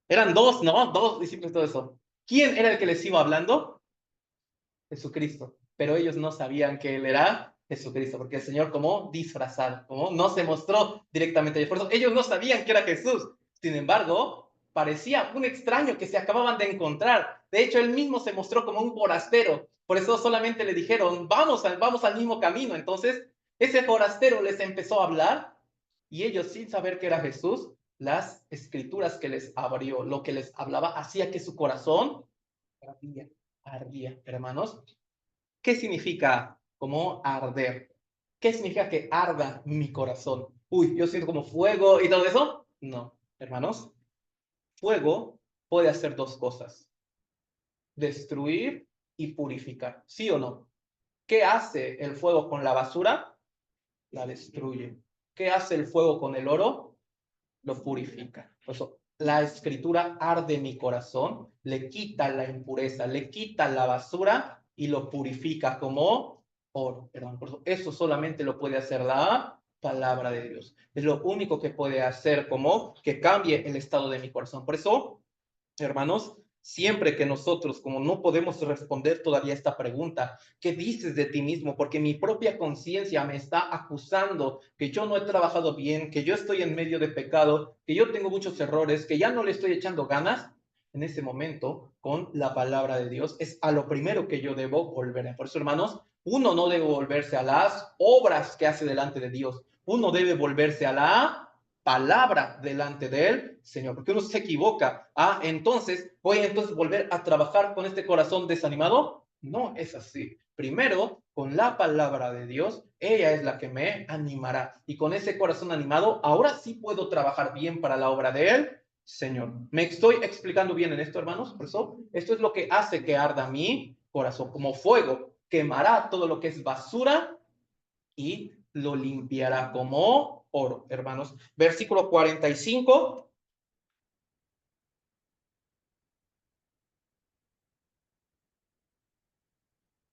Eran dos, ¿no? Dos discípulos, todo eso. ¿Quién era el que les iba hablando? Jesucristo. Pero ellos no sabían que Él era Jesucristo, porque el Señor como disfrazado, como no se mostró directamente. Por eso ellos no sabían que era Jesús. Sin embargo, parecía un extraño que se acababan de encontrar. De hecho, Él mismo se mostró como un forastero. Por eso solamente le dijeron, vamos al mismo camino. Entonces, ese forastero les empezó a hablar y ellos, sin saber que era Jesús, las escrituras que les abrió, lo que les hablaba, hacía que su corazón ardía, ardía, hermanos. ¿Qué significa como arder? ¿Qué significa que arda mi corazón? Uy, yo siento como fuego y todo eso. No, hermanos, fuego puede hacer dos cosas, destruir y purificar, ¿sí o no? ¿Qué hace el fuego con la basura? La destruye. ¿Qué hace el fuego con el oro? Lo purifica. Por eso, la escritura arde mi corazón, le quita la impureza, le quita la basura y lo purifica como oro. Perdón, por eso solamente lo puede hacer la palabra de Dios. Es lo único que puede hacer como que cambie el estado de mi corazón. Por eso, hermanos, siempre que nosotros, como no podemos responder todavía esta pregunta, ¿qué dices de ti mismo? Porque mi propia conciencia me está acusando que yo no he trabajado bien, que yo estoy en medio de pecado, que yo tengo muchos errores, que ya no le estoy echando ganas. En ese momento, con la palabra de Dios, es a lo primero que yo debo volver. Por eso, hermanos, uno no debe volverse a las obras que hace delante de Dios. Uno debe volverse a la palabra delante de él, Señor, porque uno se equivoca. Entonces, voy a entonces volver a trabajar con este corazón desanimado. No es así. Primero, con la palabra de Dios, ella es la que me animará. Y con ese corazón animado, ahora sí puedo trabajar bien para la obra de él, Señor. ¿Me estoy explicando bien en esto, hermanos? Por eso, esto es lo que hace que arda mi corazón como fuego. Quemará todo lo que es basura y lo limpiará como oro, hermanos. Versículo 45.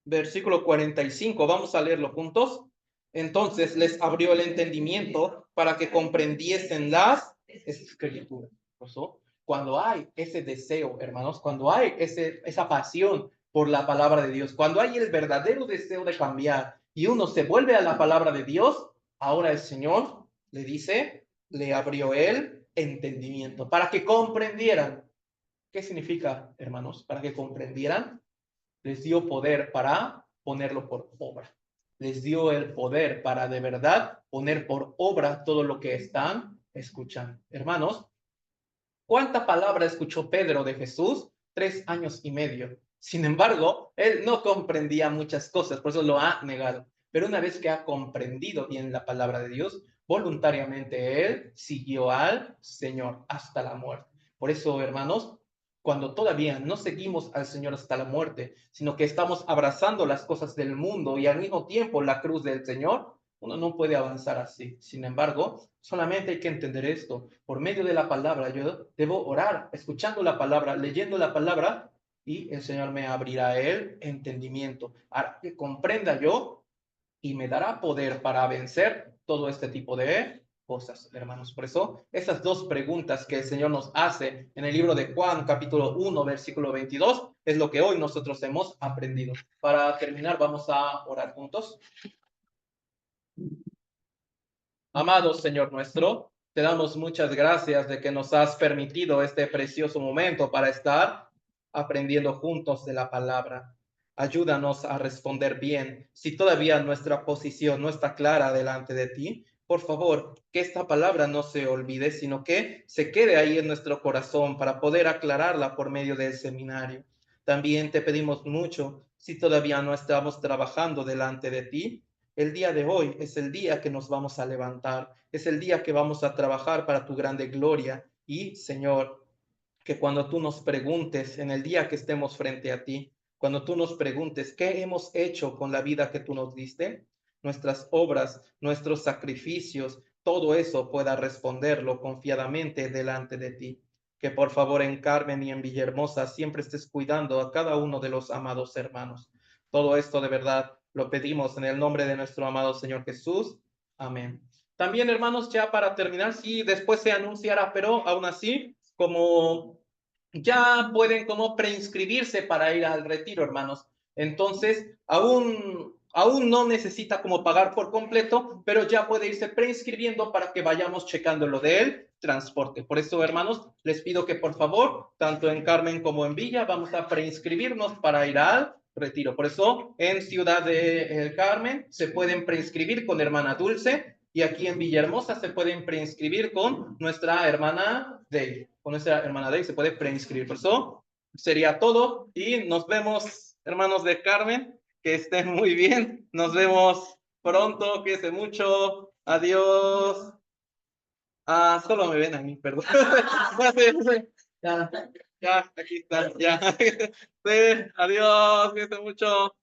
Versículo 45. Vamos a leerlo juntos. Entonces les abrió el entendimiento para que comprendiesen las escrituras. Cuando hay ese deseo, hermanos, cuando hay esa pasión por la palabra de Dios, cuando hay el verdadero deseo de cambiar y uno se vuelve a la palabra de Dios, ahora el Señor le dice, le abrió el entendimiento para que comprendieran. ¿Qué significa, hermanos? Para que comprendieran, les dio poder para ponerlo por obra. Les dio el poder para de verdad poner por obra todo lo que están escuchando. Hermanos, ¿cuánta palabra escuchó Pedro de Jesús? 3 años y medio. Sin embargo, él no comprendía muchas cosas, por eso lo ha negado. Pero una vez que ha comprendido bien la palabra de Dios, voluntariamente él siguió al Señor hasta la muerte. Por eso, hermanos, cuando todavía no seguimos al Señor hasta la muerte, sino que estamos abrazando las cosas del mundo y al mismo tiempo la cruz del Señor, uno no puede avanzar así. Sin embargo, solamente hay que entender esto. Por medio de la palabra, yo debo orar, escuchando la palabra, leyendo la palabra, y el Señor me abrirá el entendimiento, hará que comprenda yo y me dará poder para vencer todo este tipo de cosas, hermanos. Por eso, esas dos preguntas que el Señor nos hace en el libro de Juan, capítulo 1, versículo 22, es lo que hoy nosotros hemos aprendido. Para terminar, vamos a orar juntos. Amado Señor nuestro, te damos muchas gracias de que nos has permitido este precioso momento para estar aprendiendo juntos de la palabra. Ayúdanos a responder bien. Si todavía nuestra posición no está clara delante de ti, por favor, que esta palabra no se olvide, sino que se quede ahí en nuestro corazón para poder aclararla por medio del seminario. También te pedimos mucho, si todavía no estamos trabajando delante de ti, el día de hoy es el día que nos vamos a levantar, es el día que vamos a trabajar para tu grande gloria. Y, Señor, que cuando tú nos preguntes en el día que estemos frente a ti, cuando tú nos preguntes qué hemos hecho con la vida que tú nos diste, nuestras obras, nuestros sacrificios, todo eso pueda responderlo confiadamente delante de ti. Que por favor en Carmen y en Villahermosa siempre estés cuidando a cada uno de los amados hermanos. Todo esto de verdad lo pedimos en el nombre de nuestro amado Señor Jesús. Amén. También, hermanos, ya para terminar, sí, después se anunciará, pero aún así, como ya pueden como preinscribirse para ir al retiro, hermanos. Entonces, aún no necesita como pagar por completo, pero ya puede irse preinscribiendo para que vayamos checando lo del transporte. Por eso, hermanos, les pido que por favor, tanto en Carmen como en Villa, vamos a preinscribirnos para ir al retiro. Por eso, en Ciudad de Carmen se pueden preinscribir con hermana Dulce y aquí en Villahermosa se pueden preinscribir con nuestra hermana Day. Con nuestra hermana Day se puede preinscribir. Por eso sería todo y nos vemos, hermanos de Carmen. Que estén muy bien. Nos vemos pronto. Cuídense mucho. Adiós. Ah, solo me ven a mí, perdón. Ya, ya, aquí está, ya. Sí, adiós, cuídense mucho.